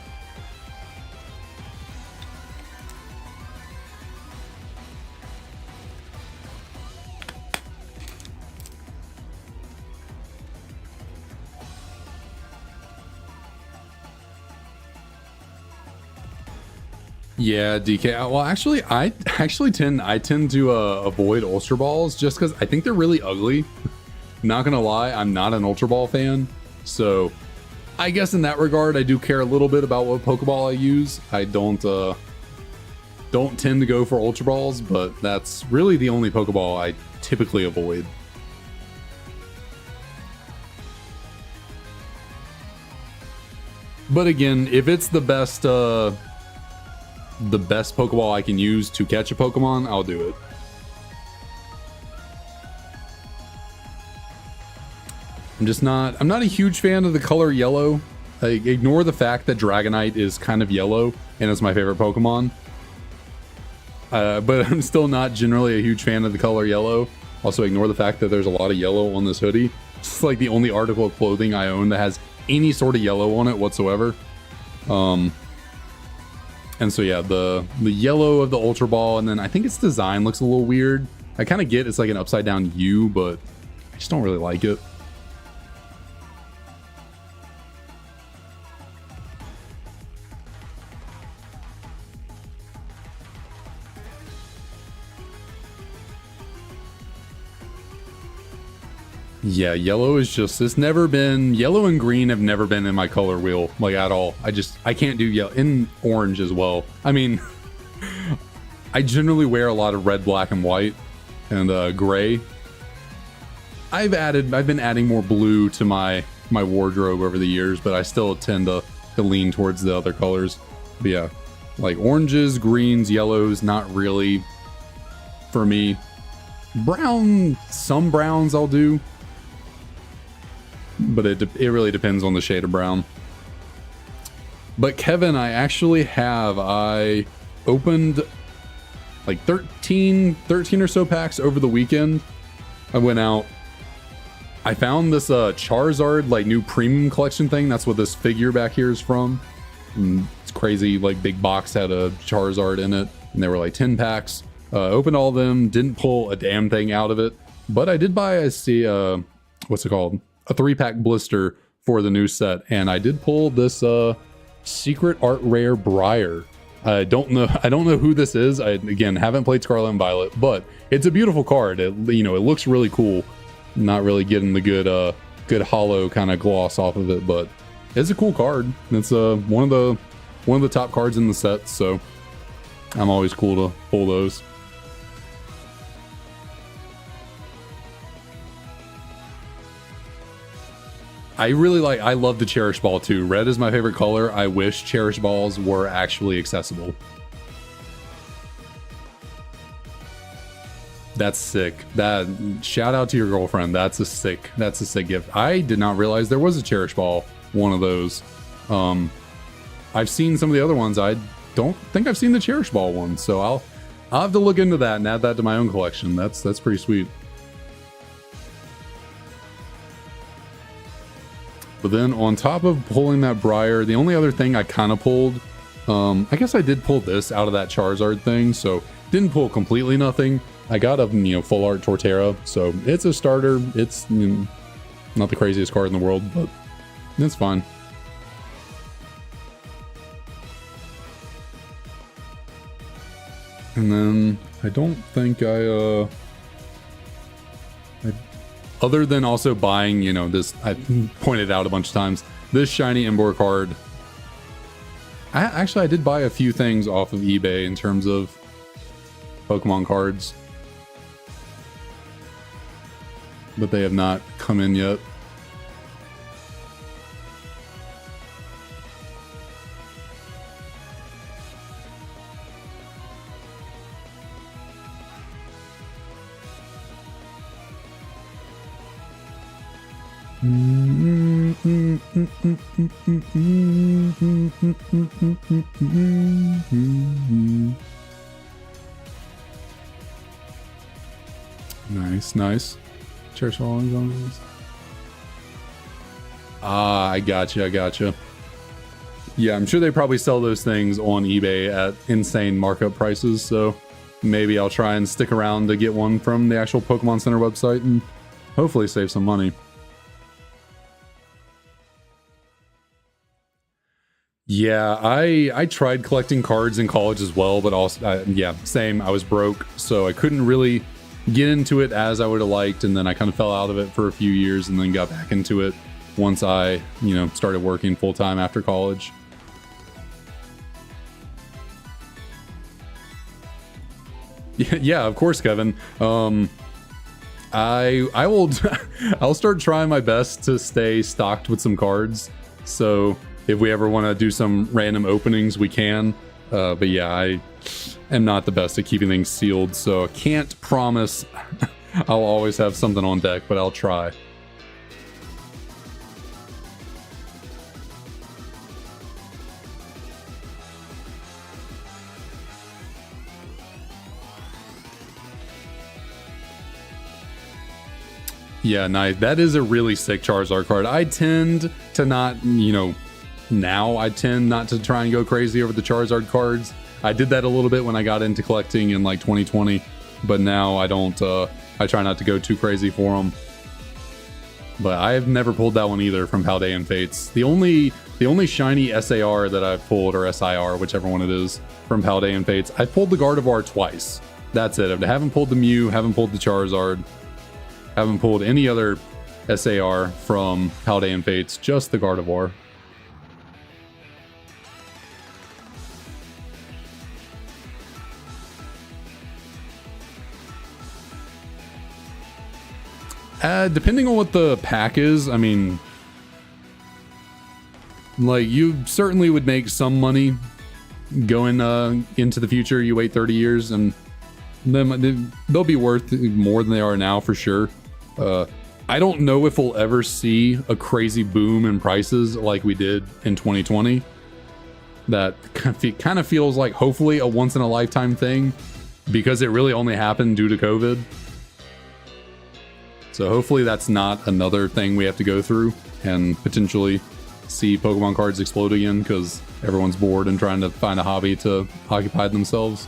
Yeah, DK. Well, actually, I tend to avoid Ultra Balls just because I think they're really ugly. Not gonna lie, I'm not an Ultra Ball fan, so I guess in that regard, I do care a little bit about what Pokeball I use. I don't tend to go for Ultra Balls, but that's really the only Pokeball I typically avoid. But again, if it's the best Pokeball I can use to catch a Pokemon, I'll do it. I'm not a huge fan of the color yellow. I ignore the fact that Dragonite is kind of yellow and it's my favorite Pokemon. But I'm still not generally a huge fan of the color yellow. Also ignore the fact that there's a lot of yellow on this hoodie. It's like the only article of clothing I own that has any sort of yellow on it whatsoever. And so yeah, the yellow of the Ultra Ball, and then I think its design looks a little weird. I kind of get it's like an upside down U, but I just don't really like it. Yeah, yellow is just, yellow and green have never been in my color wheel, like at all. I can't do yellow, and orange as well. I mean, I generally wear a lot of red, black, and white, and gray. I've been adding more blue to my wardrobe over the years, but I still tend to lean towards the other colors. But yeah, like oranges, greens, yellows, not really for me. Brown, some browns I'll do. But it really depends on the shade of brown. But Kevin, I opened like 13 or so packs over the weekend. I went out. I found this Charizard like new premium collection thing. That's what this figure back here is from. And it's crazy, like big box had a Charizard in it, and there were like 10 packs. Opened all of them, didn't pull a damn thing out of it. But I did buy what's it called? A 3-pack blister for the new set, and I did pull this secret art rare Briar. I don't know who this is. I again haven't played Scarlet and Violet, but it's a beautiful card. It looks really cool. Not really getting the good hollow kind of gloss off of it, but it's a cool card. It's one of the top cards in the set, so I'm always cool to pull those. I love the Cherish Ball too. Red is my favorite color. I wish Cherish Balls were actually accessible. That's sick. Shout out to your girlfriend. That's a sick gift. I did not realize there was a Cherish Ball, one of those. I've seen some of the other ones. I don't think I've seen the Cherish Ball one, so I'll have to look into that and add that to my own collection. That's pretty sweet. But then on top of pulling that Briar, the only other thing I kind of pulled, I guess I did pull this out of that Charizard thing, so didn't pull completely nothing. I got a full art Torterra, so it's a starter. It's not the craziest card in the world, but it's fine. And then I don't think other than also buying, this, I pointed out a bunch of times, this shiny Ember card. I did buy a few things off of eBay in terms of Pokemon cards, but they have not come in yet. Nice. Cherish Ball on this. Ah, I gotcha. Yeah, I'm sure they probably sell those things on eBay at insane markup prices, so maybe I'll try and stick around to get one from the actual Pokemon Center website and hopefully save some money. Yeah, I tried collecting cards in college as well, but also yeah, same. I was broke, so I couldn't really get into it as I would have liked, and then I kind of fell out of it for a few years, and then got back into it once I, started working full time after college. Yeah, of course, Kevin. I will I'll start trying my best to stay stocked with some cards. So if we ever want to do some random openings, we can. But yeah, I am not the best at keeping things sealed, so I can't promise I'll always have something on deck, but I'll try. Yeah, nice. That is a really sick Charizard card. I tend to not, now I tend not to try and go crazy over the Charizard cards. I did that a little bit when I got into collecting in like 2020, but now I don't, I try not to go too crazy for them. But I have never pulled that one either from Paldean Fates. The only shiny SAR that I've pulled, or SIR, whichever one it is, from Paldean Fates, I pulled the Gardevoir twice. That's it. I haven't pulled the Mew, haven't pulled the Charizard. Haven't pulled any other SAR from Paldean Fates, just the Gardevoir. Depending on what the pack is, I mean, like, you certainly would make some money going into the future. You wait 30 years and then they'll be worth more than they are now for sure. I don't know if we'll ever see a crazy boom in prices like we did in 2020. That kind of feels like hopefully a once in a lifetime thing, because it really only happened due to COVID. So hopefully that's not another thing we have to go through and potentially see Pokemon cards explode again because everyone's bored and trying to find a hobby to occupy themselves.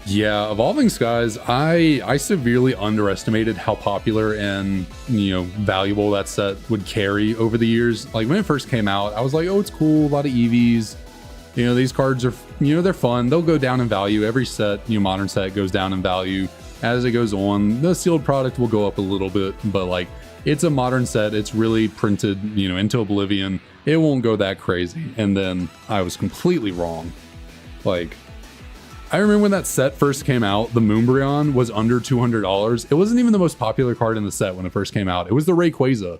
Yeah, Evolving Skies, I severely underestimated how popular and, valuable that set would carry over the years. Like, when it first came out, I was like, oh, it's cool, a lot of EVs. These cards are, they're fun. They'll go down in value. Every set, modern set goes down in value as it goes on. The sealed product will go up a little bit, but like, it's a modern set. It's really printed, into oblivion. It won't go that crazy. And then I was completely wrong. Like, I remember when that set first came out, the Moonbryon was under $200. It wasn't even the most popular card in the set when it first came out. It was the Rayquaza.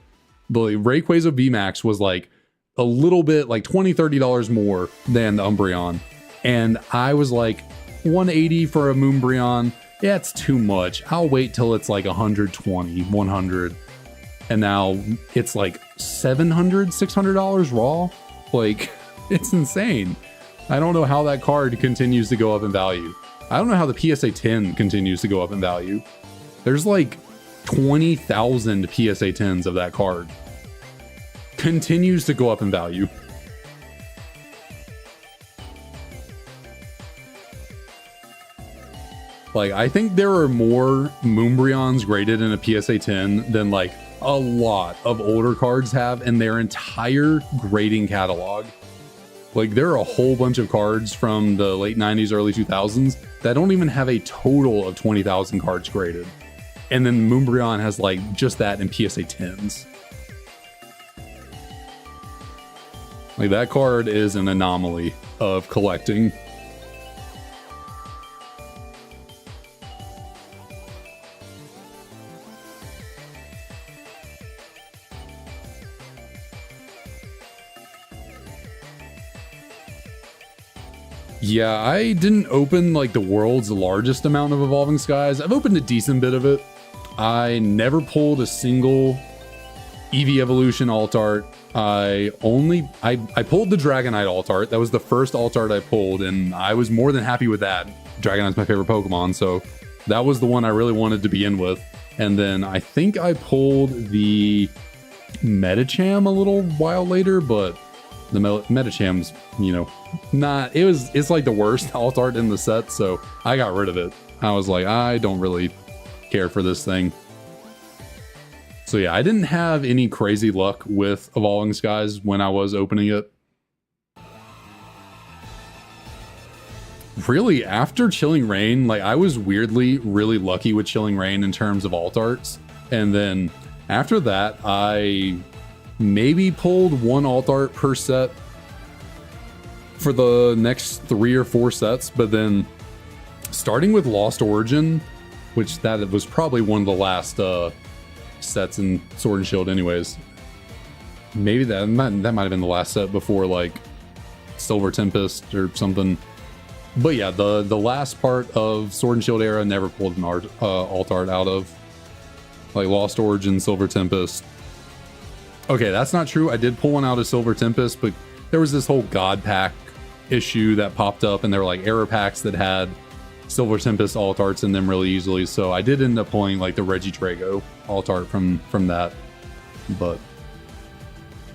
The Rayquaza VMAX was like a little bit, like $20, $30 more than the Umbreon. And I was like, 180 for a Moonbryon? Yeah, it's too much. I'll wait till it's like 120, 100. And now it's like $700, $600 raw. Like, it's insane. I don't know how that card continues to go up in value. I don't know how the PSA 10 continues to go up in value. There's like 20,000 PSA 10s of that card. Continues to go up in value. Like, I think there are more Moonbryons graded in a PSA 10 than like a lot of older cards have in their entire grading catalog. Like, there are a whole bunch of cards from the late 90s, early 2000s that don't even have a total of 20,000 cards graded. And then Moonbryon has like just that in PSA 10s. Like, that card is an anomaly of collecting. Yeah, I didn't open like the world's largest amount of Evolving Skies. I've opened a decent bit of it. I never pulled a single Eevee Evolution alt art. I pulled the Dragonite alt art. That was the first alt art I pulled, and I was more than happy with that. Dragonite's my favorite Pokemon, so that was the one I really wanted to begin with. And then I think I pulled the Medicham a little while later, but the Metacham's, you know, it's like the worst alt art in the set, so I got rid of it. I was like, I don't really care for this thing. So yeah, I didn't have any crazy luck with Evolving Skies when I was opening it. Really, after Chilling Reign, like I was weirdly really lucky with Chilling Reign in terms of alt arts. And then after that, I maybe pulled one alt art per set for the next 3 or 4 sets. But then starting with Lost Origin, which that was probably one of the last sets in Sword and Shield anyways. Maybe that might have been the last set before like Silver Tempest or something. But yeah, the last part of Sword and Shield era never pulled an alt art out of. Like Lost Origin, Silver Tempest. Okay, that's not true. I did pull one out of Silver Tempest, but there was this whole God Pack issue that popped up, and there were like error packs that had Silver Tempest alt arts in them really easily. So I did end up pulling like the Regidrago alt art from that. But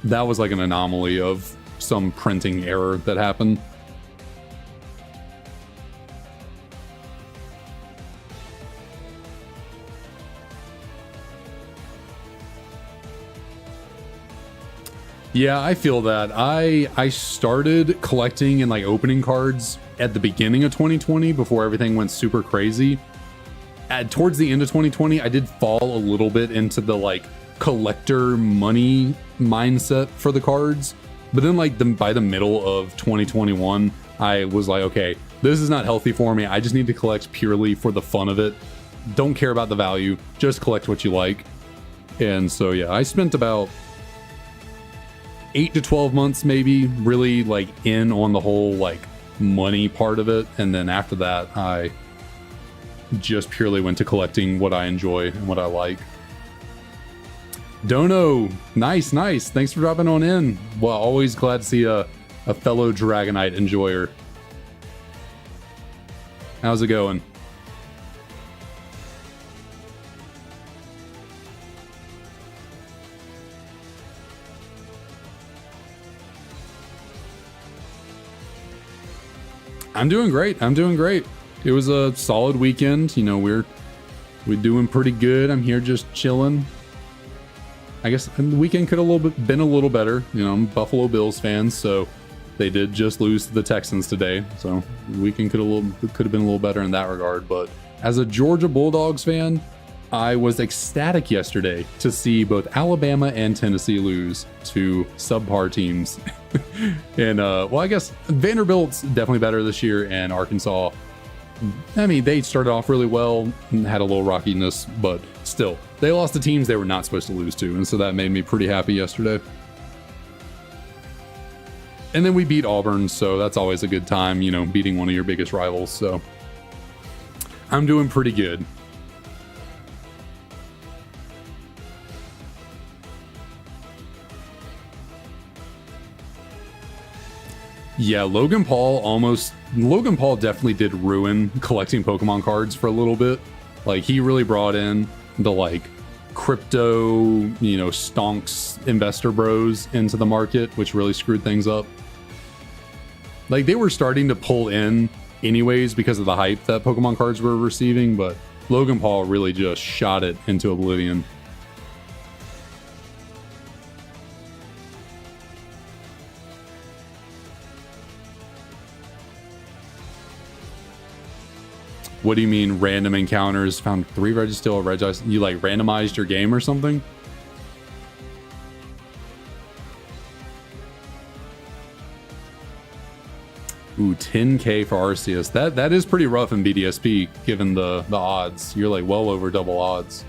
that was like an anomaly of some printing error that happened. Yeah, I feel that. I started collecting and like opening cards at the beginning of 2020 before everything went super crazy. Towards the end of 2020, I did fall a little bit into the like collector money mindset for the cards. But then like by the middle of 2021, I was like, okay, this is not healthy for me. I just need to collect purely for the fun of it. Don't care about the value, just collect what you like. And so yeah, I spent about 8 to 12 months maybe really like in on the whole like money part of it, and then after that I just purely went to collecting what I enjoy and what I like. Dono, nice, thanks for dropping on in. Well, always glad to see a fellow Dragonite enjoyer. How's it going? I'm doing great. It was a solid weekend. You know, we're doing pretty good. I'm here just chilling. I guess the weekend could have been a little better. You know, I'm a Buffalo Bills fan, so they did just lose to the Texans today. So the weekend could have been a little better in that regard. But as a Georgia Bulldogs fan, I was ecstatic yesterday to see both Alabama and Tennessee lose to subpar teams. And well, I guess Vanderbilt's definitely better this year, and Arkansas, I mean, they started off really well and had a little rockiness, but still, they lost to teams they were not supposed to lose to, and so that made me pretty happy yesterday. And then we beat Auburn, so that's always a good time, you know, beating one of your biggest rivals, so I'm doing pretty good. Yeah, Logan Paul definitely did ruin collecting Pokemon cards for a little bit. Like, he really brought in the like crypto, you know, stonks investor bros into the market, which really screwed things up. Like, they were starting to pull in anyways because of the hype that Pokemon cards were receiving, but Logan Paul really just shot it into oblivion. What do you mean random encounters? Found 3 Registeel, you like randomized your game or something? Ooh, 10k for Arceus. That is pretty rough in BDSP given the odds. You're like well over double odds.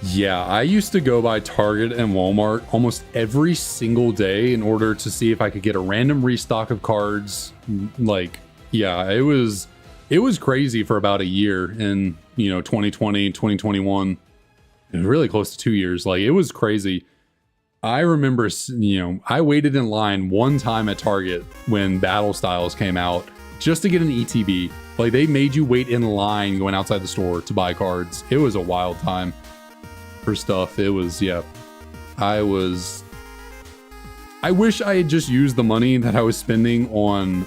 Yeah, I used to go by Target and Walmart almost every single day in order to see if I could get a random restock of cards. Like, yeah, it was it was crazy for about a year in, 2020, 2021. It was really close to 2 years. Like, it was crazy. I remember, I waited in line one time at Target when Battle Styles came out just to get an ETB. Like, they made you wait in line going outside the store to buy cards. It was a wild time for stuff. It was, yeah. I wish I had just used the money that I was spending on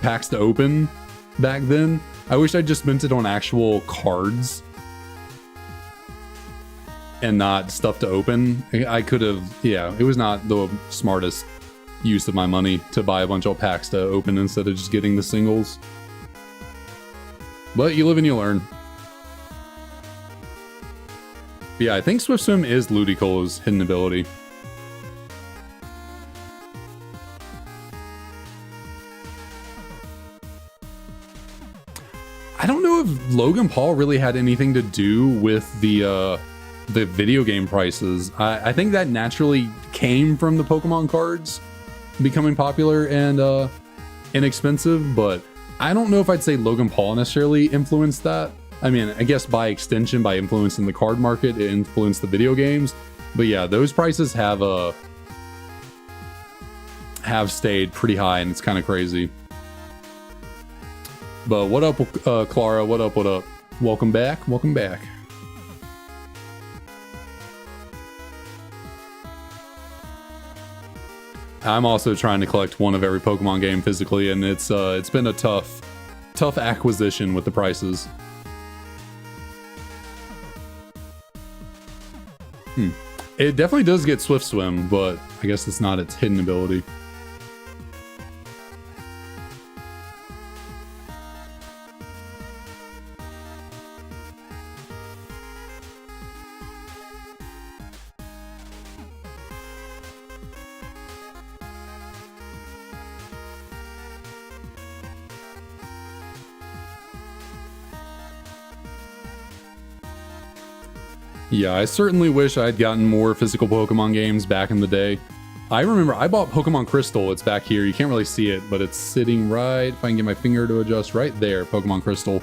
packs to open back then. I wish I just spent it on actual cards and not stuff to open. I could have, yeah, it was not the smartest use of my money to buy a bunch of packs to open instead of just getting the singles. But you live and you learn. But yeah, I think Swift Swim is Ludicolo's hidden ability. I don't know if Logan Paul really had anything to do with the video game prices. I think that naturally came from the Pokemon cards becoming popular and inexpensive, but I don't know if I'd say Logan Paul necessarily influenced that. I mean, I guess by extension, by influencing the card market, it influenced the video games. But yeah, those prices have stayed pretty high, and it's kind of crazy. But what up, Clara? What up? What up? Welcome back. Welcome back. I'm also trying to collect one of every Pokemon game physically, and it's been a tough acquisition with the prices. It definitely does get Swift Swim, but I guess it's not its hidden ability. Yeah, I certainly wish I'd gotten more physical Pokemon games back in the day. I remember I bought Pokemon Crystal. It's back here. You can't really see it, but it's sitting right, if I can get my finger to adjust, right there, Pokemon Crystal.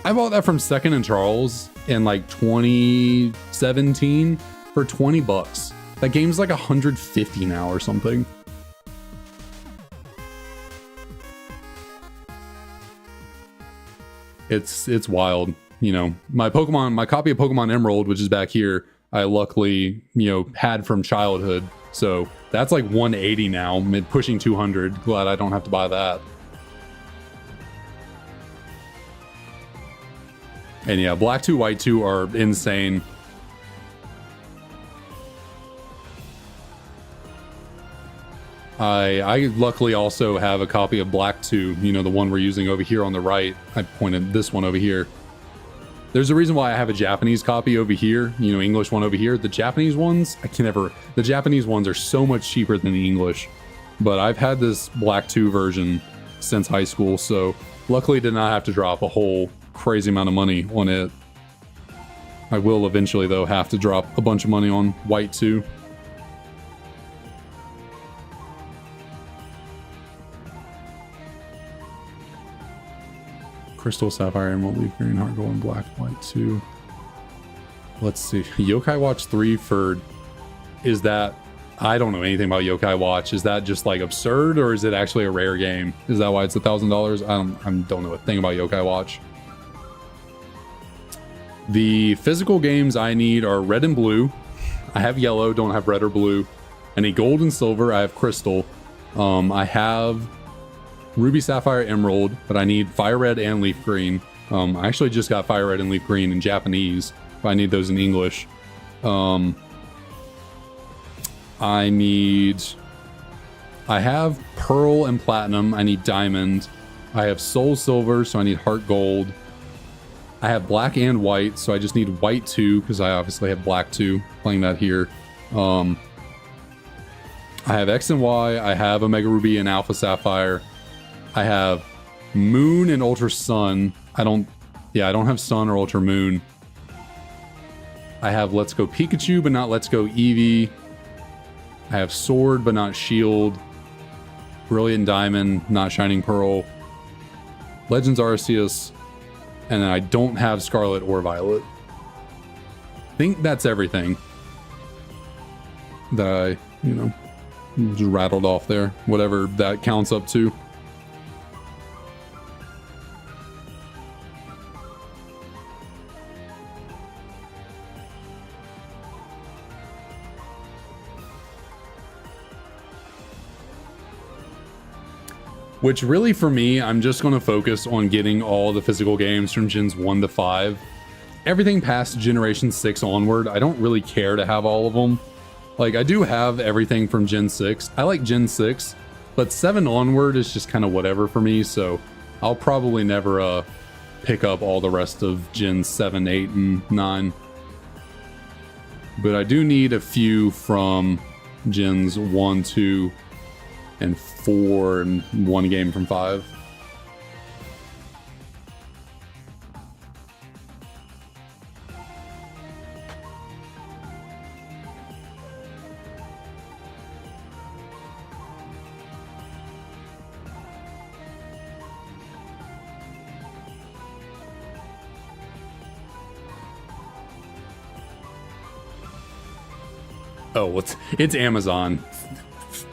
I bought that from Second and Charles in like 2017 for 20 bucks. That game's like 150 now or something. It's wild. You know, my copy of Pokemon Emerald, which is back here, I luckily, had from childhood. So that's like 180 now, pushing 200. Glad I don't have to buy that. And yeah, Black 2, White 2 are insane. I luckily also have a copy of Black 2, the one we're using over here on the right. I pointed this one over here. There's a reason why I have a Japanese copy over here, English one over here. The Japanese ones, the Japanese ones are so much cheaper than the English. But I've had this Black 2 version since high school, so luckily did not have to drop a whole crazy amount of money on it. I will eventually, though, have to drop a bunch of money on White 2. Crystal, Sapphire, Emerald, Leaf Green, Heart Gold, and Black, White 2. Let's see. Yokai Watch 3 is that... I don't know anything about Yokai Watch. Is that just like absurd, or is it actually a rare game? Is that why it's $1,000? I don't know a thing about Yokai Watch. The physical games I need are red and blue. I have yellow, don't have red or blue. I need gold and silver. I have crystal. I have Ruby, Sapphire, Emerald, but I need Fire Red and Leaf Green. I actually just got Fire Red and Leaf Green in Japanese, but I need those in English. I have Pearl and Platinum. I need Diamond. I have Soul Silver, so I need Heart Gold. I have Black and White, so I just need White 2, because I obviously have Black 2, playing that here. I have X and Y. I have Omega Ruby and Alpha Sapphire. I have Moon and Ultra Sun. I don't have Sun or Ultra Moon. I have Let's Go Pikachu, but not Let's Go Eevee. I have Sword, but not Shield. Brilliant Diamond, not Shining Pearl. Legends Arceus, and then I don't have Scarlet or Violet. I think that's everything that I, you know, just rattled off there, whatever that counts up to. Which really for me, I'm just going to focus on getting all the physical games from Gens 1 to 5. Everything past Generation 6 onward, I don't really care to have all of them. Like, I do have everything from Gen 6. I like Gen 6, but 7 onward is just kind of whatever for me, so I'll probably never pick up all the rest of Gen 7, 8, and 9. But I do need a few from Gens 1, 2, and 4, and one game from 5. Oh, it's Amazon.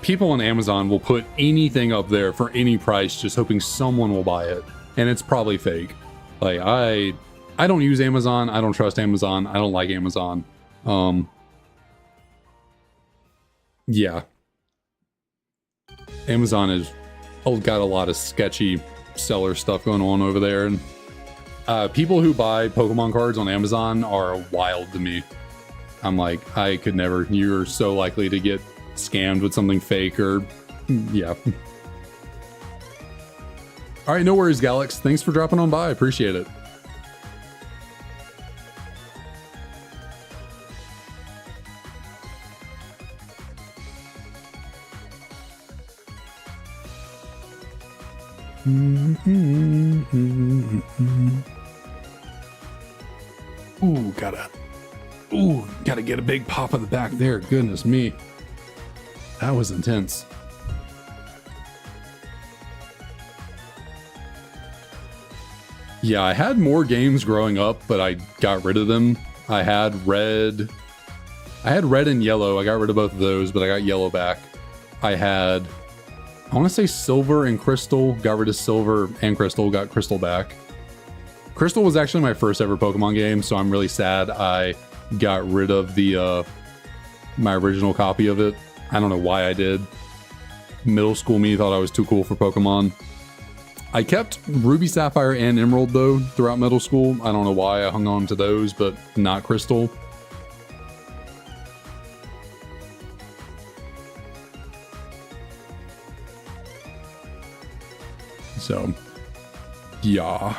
People on Amazon will put anything up there for any price, just hoping someone will buy it, and it's probably fake. Like, I don't use Amazon. I don't trust Amazon. I don't like Amazon. Yeah, Amazon has got a lot of sketchy seller stuff going on over there, and people who buy Pokemon cards on Amazon are wild to me. I'm like, I could never. You're so likely to get scammed with something fake, or yeah. All right, no worries, Galax. Thanks for dropping on by. I appreciate it. Gotta get a big pop of the back there. Goodness me. That was intense. Yeah, I had more games growing up, but I got rid of them. I had red and yellow. I got rid of both of those, but I got yellow back. I want to say silver and crystal. Got rid of silver and crystal. Got crystal back. Crystal was actually my first ever Pokemon game, so I'm really sad I got rid of the my original copy of it. I don't know why I did. Middle school me thought I was too cool for Pokemon. I kept Ruby, Sapphire, and Emerald though throughout middle school. I don't know why I hung on to those, but not Crystal. So, yeah.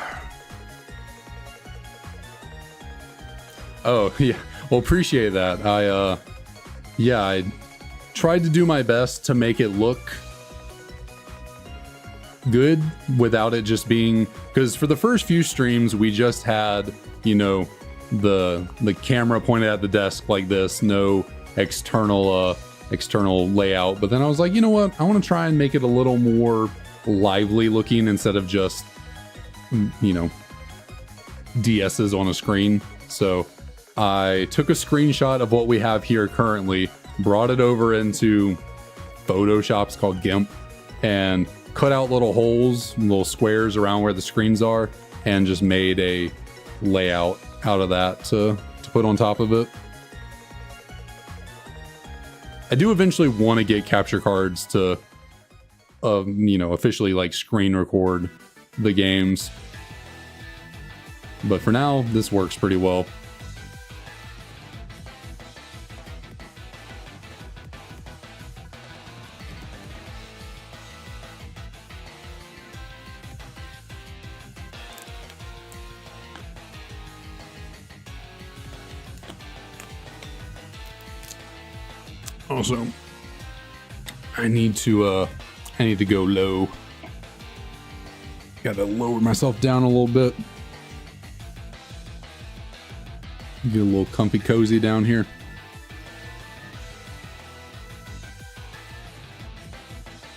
Oh, yeah. Well, appreciate that. I tried to do my best to make it look good without it just being, because for the first few streams we just had, you know, the camera pointed at the desk like this, no external layout. But then I was like, you know what, I want to try and make it a little more lively looking instead of just, you know, DS's on a screen. So I took a screenshot of what we have here currently, brought it over into Photoshop's called GIMP, and cut out little holes, little squares around where the screens are, and just made a layout out of that to put on top of it. I do eventually want to get capture cards to, you know, officially like screen record the games. But for now, this works pretty well. Also, I need to go low. Gotta lower myself down a little bit. Get a little comfy cozy down here.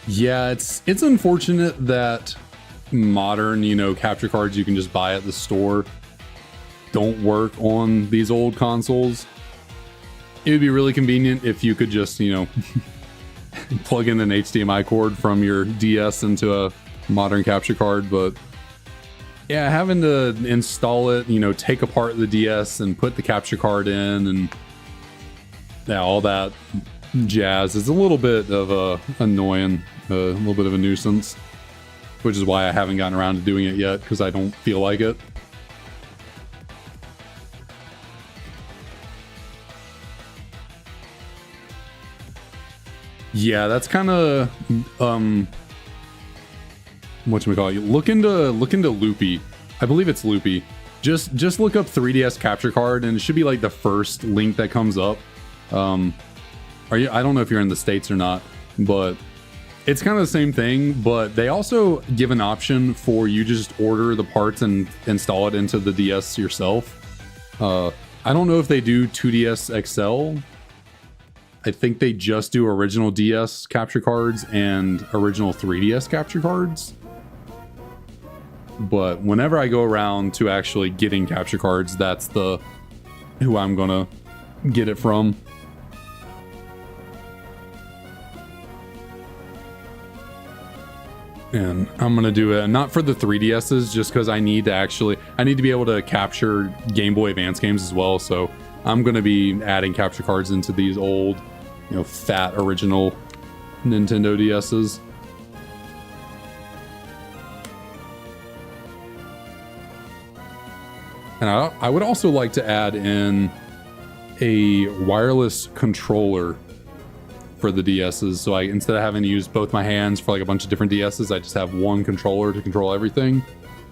Yeah, it's unfortunate that modern, you know, capture cards you can just buy at the store don't work on these old consoles. It would be really convenient if you could just, you know, plug in an HDMI cord from your DS into a modern capture card, but yeah, having to install it, you know, take apart the DS and put the capture card in and yeah, all that jazz is a little bit of annoying, a little bit of a nuisance, which is why I haven't gotten around to doing it yet, because I don't feel like it. Yeah, that's kind of whatchamacallit. Look into Loopy. I believe it's Loopy. Just look up 3DS capture card and it should be like the first link that comes up. I don't know if you're in the States or not, but it's kind of the same thing, but they also give an option for you to just order the parts and install it into the DS yourself. I don't know if they do 2DS XL. I think they just do original DS capture cards and original 3DS capture cards. But whenever I go around to actually getting capture cards, that's who I'm gonna get it from. And I'm gonna do it not for the 3DSs, just because I need to be able to capture Game Boy Advance games as well. So I'm gonna be adding capture cards into these old, you know, fat original Nintendo DSs. And I would also like to add in a wireless controller for the DSs. So instead of having to use both my hands for like a bunch of different DSs, I just have one controller to control everything.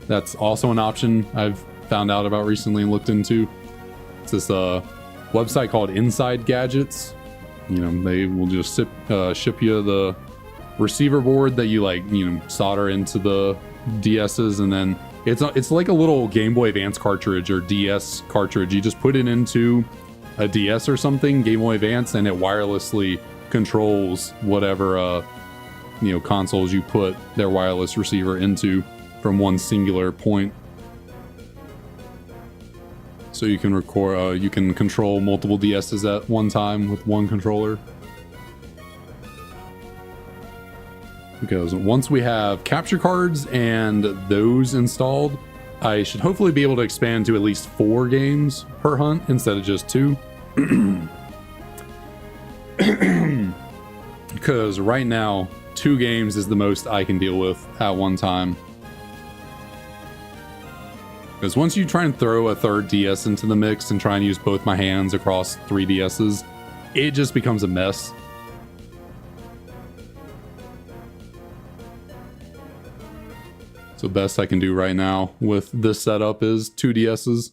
That's also an option I've found out about recently and looked into. It's this website called Inside Gadgets. You know, they will just ship you the receiver board that you solder into the DSs, and then it's like a little Game Boy Advance cartridge or DS cartridge. You just put it into a DS or something, Game Boy Advance, and it wirelessly controls whatever consoles you put their wireless receiver into from one singular point. So you can record, you can control multiple DSs at one time with one controller. Because once we have capture cards and those installed, I should hopefully be able to expand to at least 4 games per hunt instead of just 2. Because right now, 2 games is the most I can deal with at one time. Because once you try and throw a third DS into the mix and try and use both my hands across 3 DSs, it just becomes a mess. So best I can do right now with this setup is 2 DSs.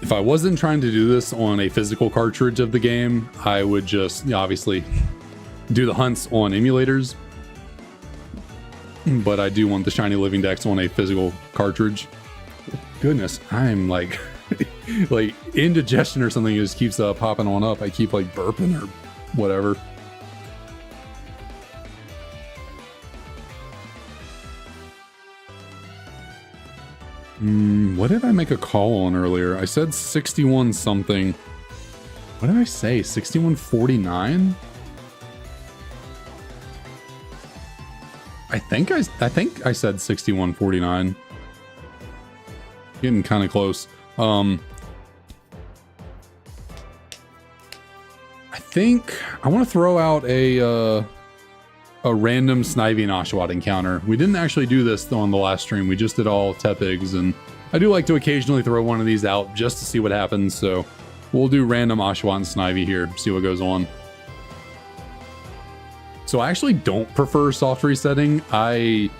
If I wasn't trying to do this on a physical cartridge of the game, I would just obviously do the hunts on emulators. But I do want the Shiny Living Dex on a physical cartridge. Goodness, I'm like indigestion or something just keeps popping on up. I keep like burping or whatever. What did I make a call on earlier? I said 61 something. What did I say? 6149? I think I said 6149. Getting kind of close. I think I want to throw out a random Snivy and Oshawott encounter. We didn't actually do this on the last stream. We just did all Tepigs, and I do like to occasionally throw one of these out just to see what happens. So we'll do random Oshawott and Snivy here, see what goes on. So I actually don't prefer soft resetting. I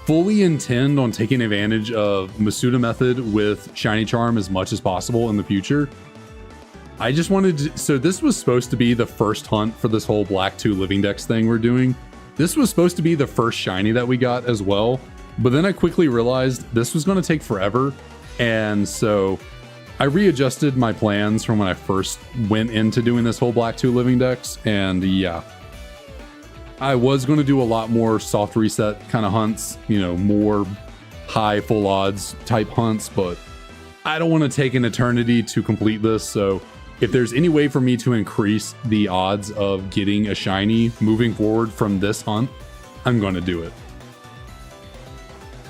fully intend on taking advantage of Masuda method with Shiny Charm as much as possible in the future. I just wanted to, so this was supposed to be the first hunt for this whole Black 2 Living Dex thing we're doing. This was supposed to be the first Shiny that we got as well. But then I quickly realized this was going to take forever. And so I readjusted my plans from when I first went into doing this whole Black 2 living decks. And yeah, I was going to do a lot more soft reset kind of hunts, you know, more high full odds type hunts, but I don't want to take an eternity to complete this. So if there's any way for me to increase the odds of getting a shiny moving forward from this hunt, I'm going to do it.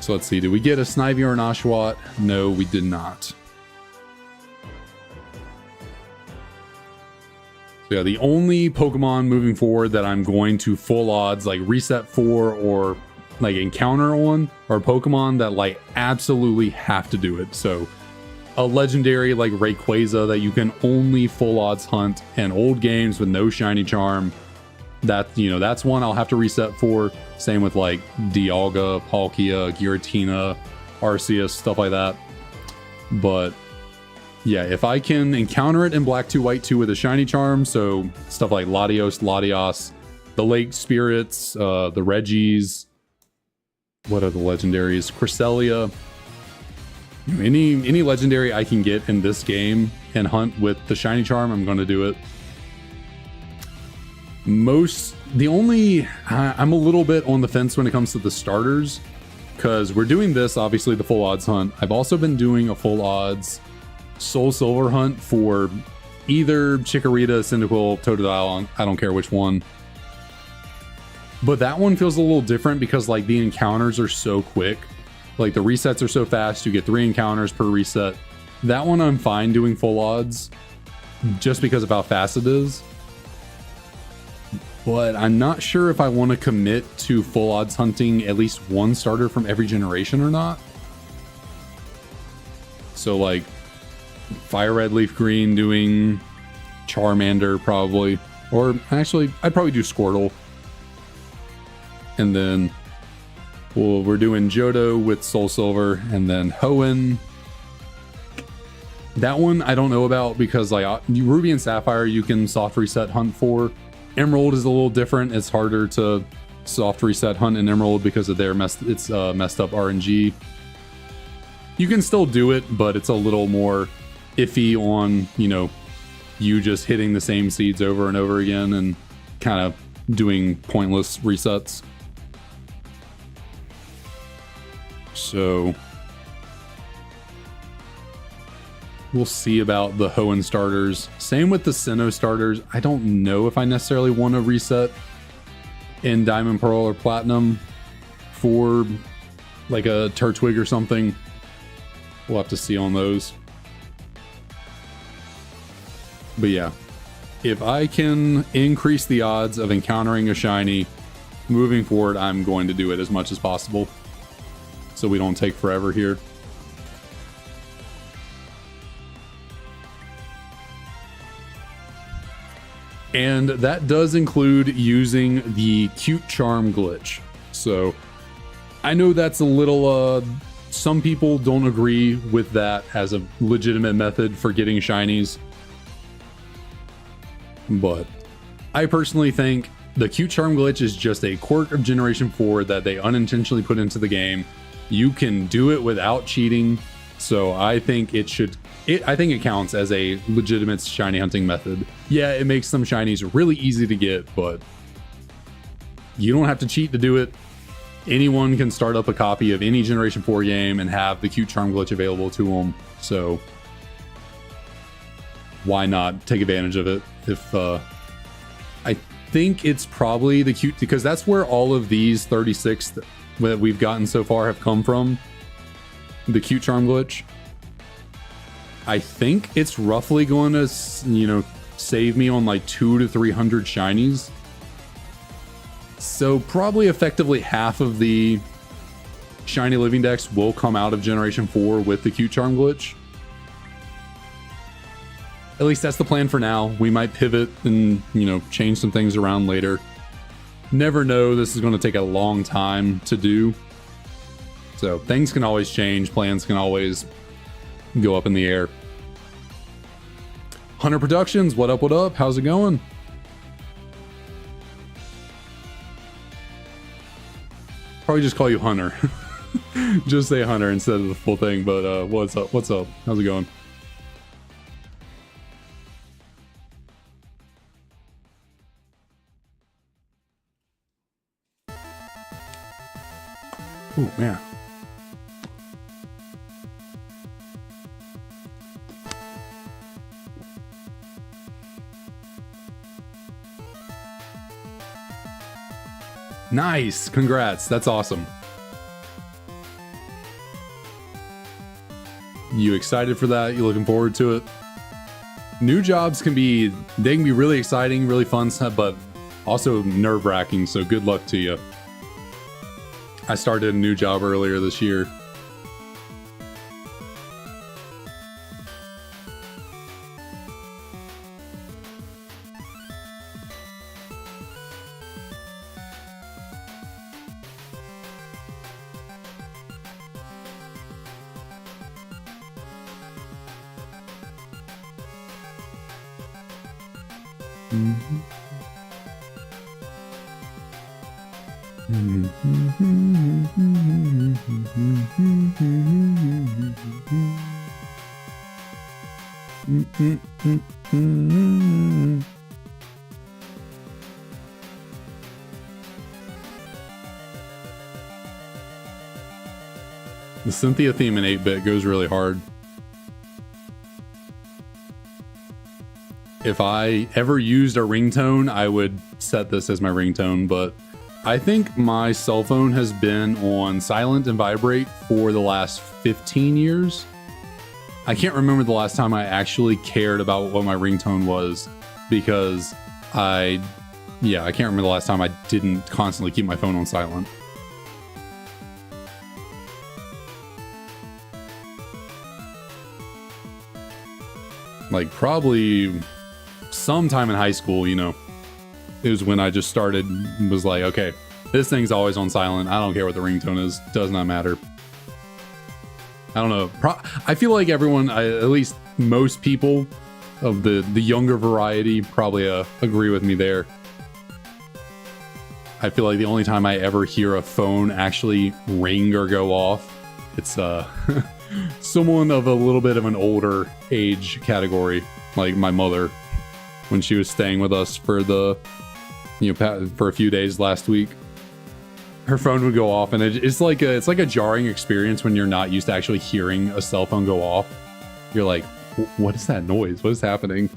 So let's see, did we get a Snivy or an Oshawott? No, we did not. So yeah, the only Pokemon moving forward that I'm going to full odds like reset for or like encounter on are Pokemon that like absolutely have to do it. So a legendary like Rayquaza that you can only full odds hunt in old games with no shiny charm. That, you know, that's one I'll have to reset for. Same with like Dialga, Palkia, Giratina, Arceus, stuff like that. But yeah, if I can encounter it in Black 2, White 2 with a shiny charm, so stuff like Latios, Latias, the Lake Spirits, the Reggies, what are the legendaries? Cresselia. Any legendary I can get in this game and hunt with the shiny charm, I'm going to do it. I'm a little bit on the fence when it comes to the starters, because we're doing this, obviously the full odds hunt. I've also been doing a full odds Soul Silver hunt for either Chikorita, Cyndaquil, Totodile, I don't care which one. But that one feels a little different because like the encounters are so quick. Like the resets are so fast, you get 3 encounters per reset. That one I'm fine doing full odds just because of how fast it is. But I'm not sure if I want to commit to full odds hunting at least one starter from every generation or not. So like Fire Red, Leaf Green doing Charmander probably. Or actually, I'd probably do Squirtle. And then we're doing Johto with Soul Silver and then Hoenn. That one I don't know about because like Ruby and Sapphire you can soft reset hunt for. Emerald is a little different. It's harder to soft reset hunt in Emerald because of their messed up RNG. You can still do it, but it's a little more iffy on, you know, you just hitting the same seeds over and over again and kind of doing pointless resets. So we'll see about the Hoenn starters. Same with the Sinnoh starters. I don't know if I necessarily want to reset in Diamond, Pearl, or Platinum for like a Turtwig or something. We'll have to see on those. But yeah, if I can increase the odds of encountering a shiny moving forward, I'm going to do it as much as possible so we don't take forever here. And that does include using the Cute Charm glitch. So I know that's a little, some people don't agree with that as a legitimate method for getting shinies. But I personally think the Cute Charm glitch is just a quirk of Generation 4 that they unintentionally put into the game. You can do it without cheating. So I think it counts as a legitimate shiny hunting method. Yeah, it makes some shinies really easy to get, but you don't have to cheat to do it. Anyone can start up a copy of any Generation 4 game and have the Cute Charm glitch available to them. So why not take advantage of it? If I think it's probably the cute, because that's where all of these 36 that we've gotten so far have come from. The Cute Charm glitch. I think it's roughly going to, you know, save me on like 200 to 300 shinies. So probably effectively half of the shiny living decks will come out of Generation 4 with the Cute Charm glitch. At least that's the plan for now. We might pivot and, you know, change some things around later. Never know. This is going to take a long time to do. So things can always change. Plans can always go up in the air. Hunter Productions, what up, what up? How's it going? Probably just call you Hunter. Just say Hunter instead of the full thing. But what's up? What's up? How's it going? Oh man. Nice. Congrats. That's awesome. You excited for that? You looking forward to it? New jobs can be really exciting, really fun, but also nerve-wracking, so good luck to you. I started a new job earlier this year. The Cynthia theme in 8-bit goes really hard. If I ever used a ringtone, I would set this as my ringtone, but I think my cell phone has been on silent and vibrate for the last 15 years. I can't remember the last time I actually cared about what my ringtone was because I can't remember the last time I didn't constantly keep my phone on silent. Like probably sometime in high school, you know, it was when I just started, was like, okay, this thing's always on silent. I don't care what the ringtone is. Does not matter. I don't know. I feel like everyone, at least most people of the younger variety probably agree with me there. I feel like the only time I ever hear a phone actually ring or go off, it's someone of a little bit of an older age category, like my mother, when she was staying with us for for a few days last week. Her phone would go off, and it's like a jarring experience when you're not used to actually hearing a cell phone go off. You're like, what is that noise? What is happening?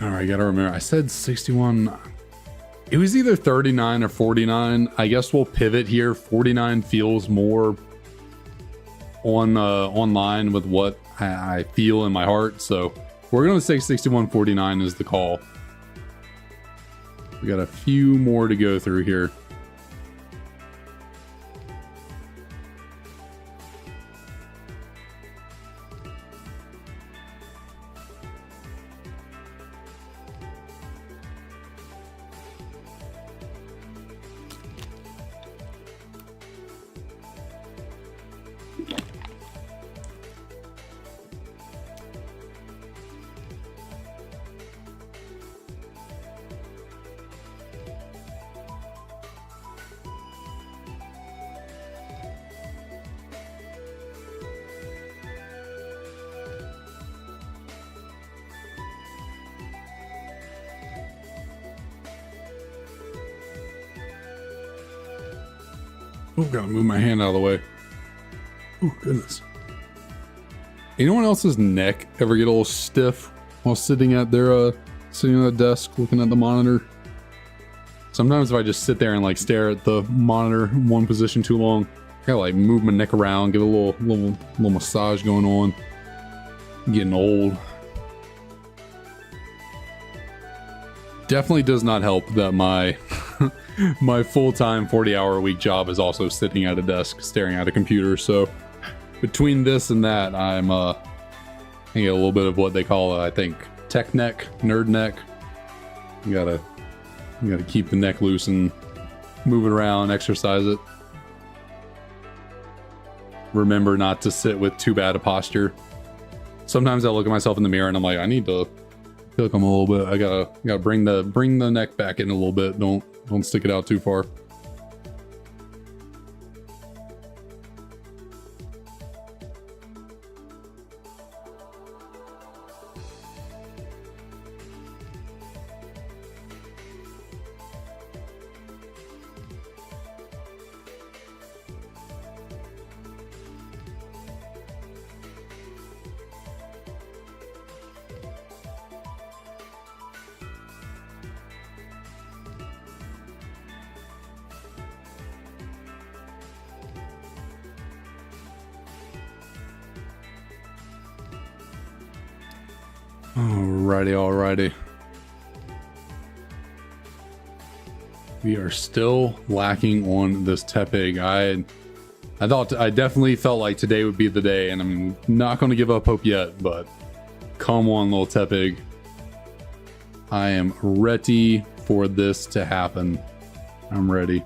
All right, gotta remember, I said 61. It was either 39 or 49. I guess we'll pivot here. 49 feels more online with what I feel in my heart. So we're gonna say 61.49 is the call. We got a few more to go through here. Oh, gotta move my hand out of the way. Oh, goodness. Anyone else's neck ever get a little stiff while sitting at their sitting on the desk looking at the monitor? Sometimes if I just sit there and like stare at the monitor in one position too long, I gotta like move my neck around, get a little massage going on. I'm getting old. Definitely does not help that my my full-time 40-hour-a-week job is also sitting at a desk staring at a computer. So between this and that, I'm I get a little bit of what they call I think tech neck, nerd neck. You gotta keep the neck loose and move it around, exercise it. Remember not to sit with too bad a posture. Sometimes I look at myself in the mirror and I'm like, I need to feel like I'm a little bit. I gotta bring the neck back in a little bit. Don't stick it out too far. Alrighty. We are still lacking on this Tepig. I definitely felt like today would be the day, and I'm not going to give up hope yet, but come on, little Tepig. I am ready for this to happen. I'm ready.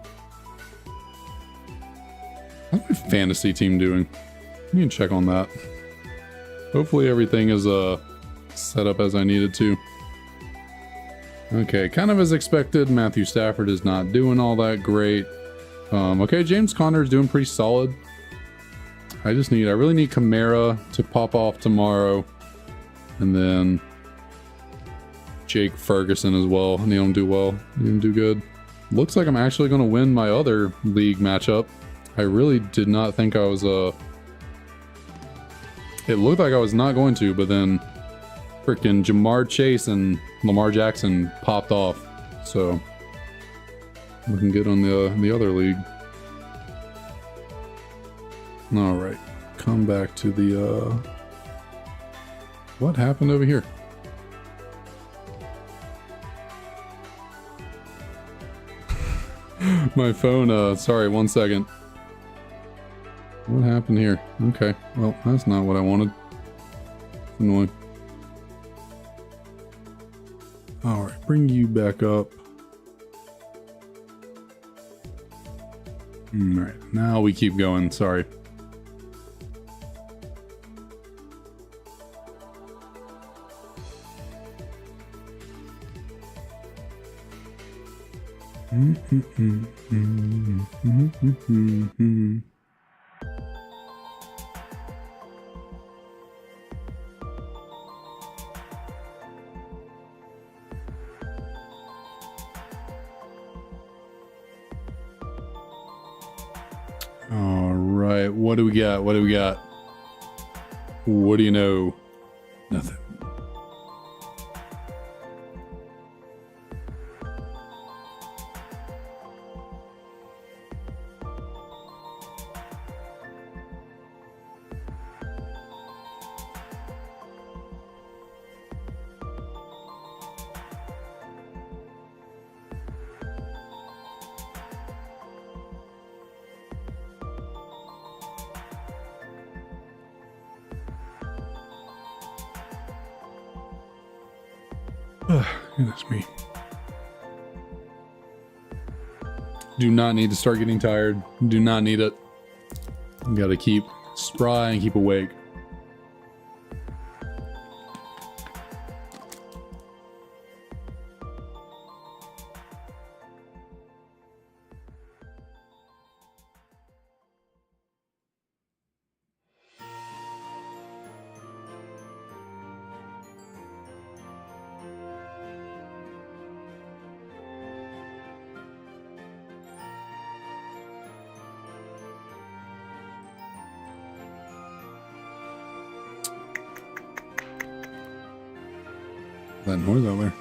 How's my fantasy team doing? I need to check on that. Hopefully everything is set up as I needed to. Okay, kind of as expected, Matthew Stafford is not doing all that great. Okay, James Conner is doing pretty solid. I really need Kamara to pop off tomorrow. And then Jake Ferguson as well. I need him to do well. I need him to do good. Looks like I'm actually going to win my other league matchup. I really did not think I was, it looked like I was not going to, but then freaking Jamar Chase and Lamar Jackson popped off. So looking good on the other league. All right, come back to the what happened over here? My phone, sorry, 1 second. What happened here? Okay, well, that's not what I wanted. Annoying. All right, bring you back up. All right, now we keep going, sorry. All right, what do we got? What do we got? What do you know? Nothing. Goodness me. Do not need to start getting tired. Do not need it. You gotta keep spry and keep awake. That noise over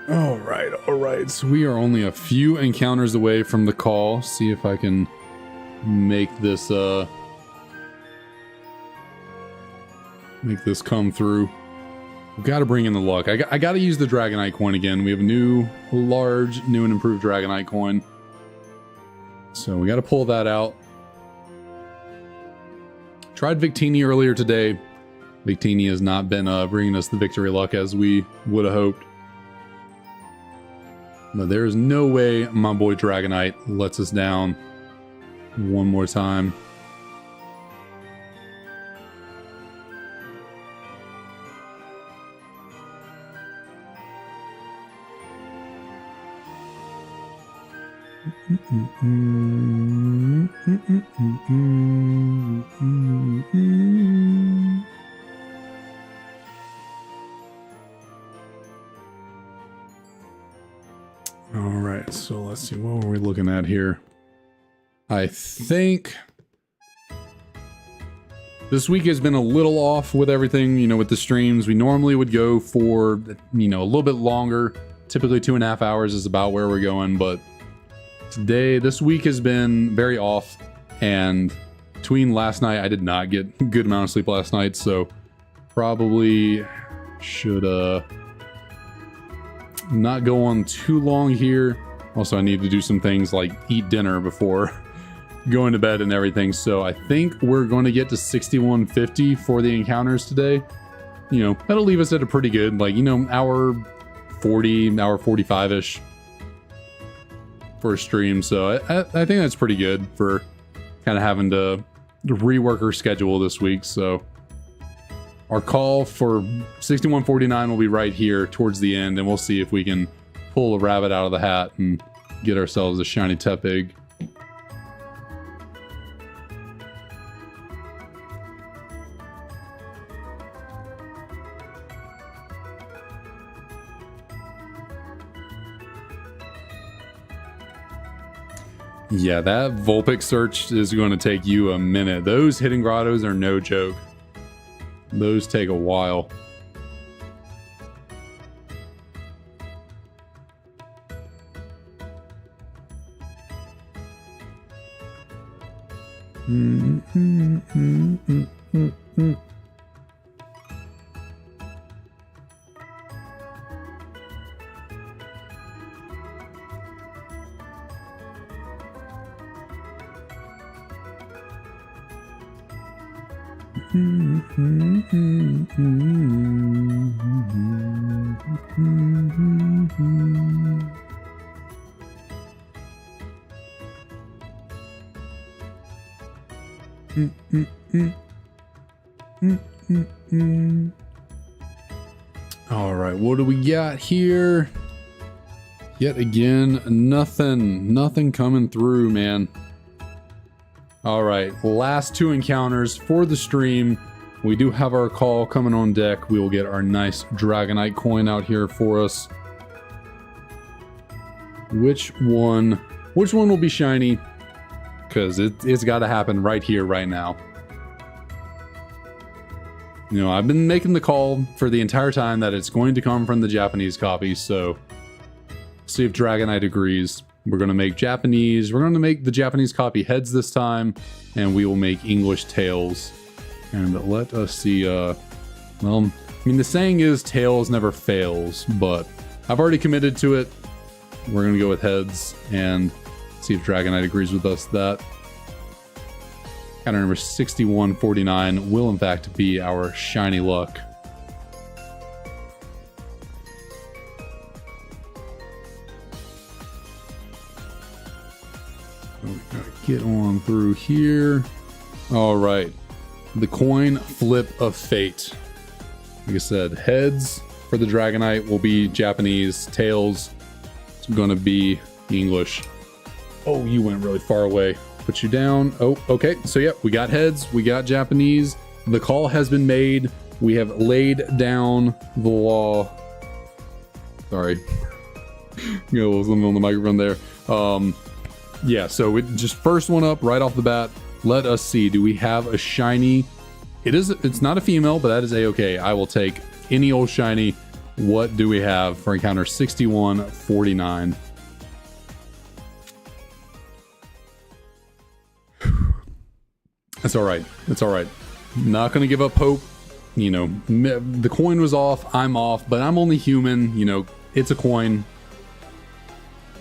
there. All right. So we are only a few encounters away from the call. See if I can make this come through. We've got to bring in the luck. I got to use the Dragonite coin again. We have a new and improved Dragonite coin. So we got to pull that out. Tried Victini earlier today. Victini has not been bringing us the victory luck as we would have hoped. But there's no way my boy Dragonite lets us down one more time. All right, so let's see, what were we looking at here? I think this week has been a little off with everything, you know, with the streams. We normally would go for, you know, a little bit longer. Typically 2.5 hours is about where we're going, but this week has been very off, and between last night, I did not get a good amount of sleep last night, so probably should not go on too long here. Also, I need to do some things like eat dinner before going to bed and everything, so I think we're going to get to 6150 for the encounters today. You know, that'll leave us at a pretty good, like, you know, hour 40, hour 45-ish for a stream, so I think that's pretty good for kind of having to rework our schedule this week. So our call for 6149 will be right here towards the end, and we'll see if we can pull a rabbit out of the hat and get ourselves a shiny Tepig. Yeah, that Vulpix search is going to take you a minute. Those hidden grottos are no joke. Those take a while. All right, what do we got here? Yet again, nothing coming through, man. All right, last two encounters for the stream. We do have our call coming on deck. We will get our nice Dragonite coin out here for us. Which one will be shiny? Because it's got to happen right here, right now. You know, I've been making the call for the entire time that it's going to come from the Japanese copy, so see if Dragonite agrees. We're going to make Japanese. We're going to make the Japanese copy heads this time, and we will make English tails. And let us see, well, I mean, the saying is tails never fails, but I've already committed to it. We're going to go with heads and see if Dragonite agrees with us that. Counter number 6149 will in fact be our shiny luck. So we gotta get on through here. All right, the coin flip of fate. Like I said, heads for the Dragonite will be Japanese, tails it's gonna be English. Oh, you went really far away. Put you down. Oh, okay. So yeah, we got heads, we got Japanese. The call has been made. We have laid down the law. Sorry. Got a little something on the microphone there. Yeah, so it just first one up right off the bat. Let us see. Do we have a shiny? It's not a female, but that is a-okay. I will take any old shiny. What do we have for encounter 6149? That's all right. It's all right. Not going to give up hope. You know, the coin was off. I'm off, but I'm only human. You know, it's a coin.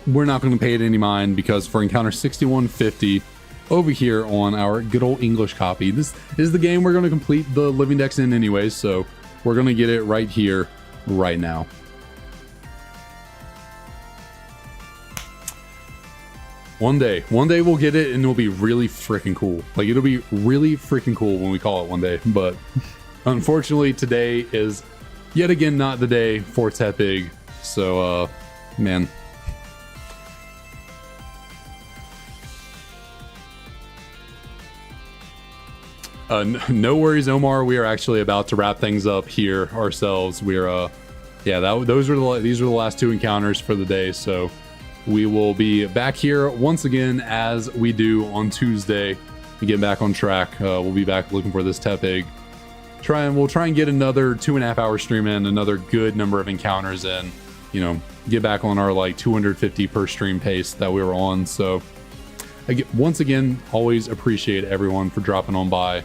We're not going to pay it any mind because for encounter 6150, over here on our good old English copy. This is the game we're going to complete the living decks in anyways, so we're going to get it right here, right now. One day we'll get it and it'll be really freaking cool. Like, it'll be really freaking cool when we call it one day. But unfortunately, today is yet again not the day for Tepig. So, man. No worries, Omar. We are actually about to wrap things up here ourselves. We're, yeah, these were the last two encounters for the day. So we will be back here once again as we do on Tuesday to get back on track. We'll be back looking for this Tepig. We'll try and get another 2.5 hour stream in, another good number of encounters in, you know, get back on our like 250 per stream pace that we were on. So once again, always appreciate everyone for dropping on by.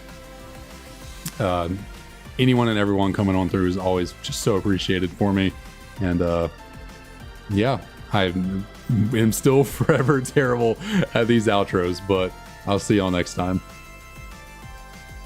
Anyone and everyone coming on through is always just so appreciated for me. And yeah, I am still forever terrible at these outros, but I'll see y'all next time.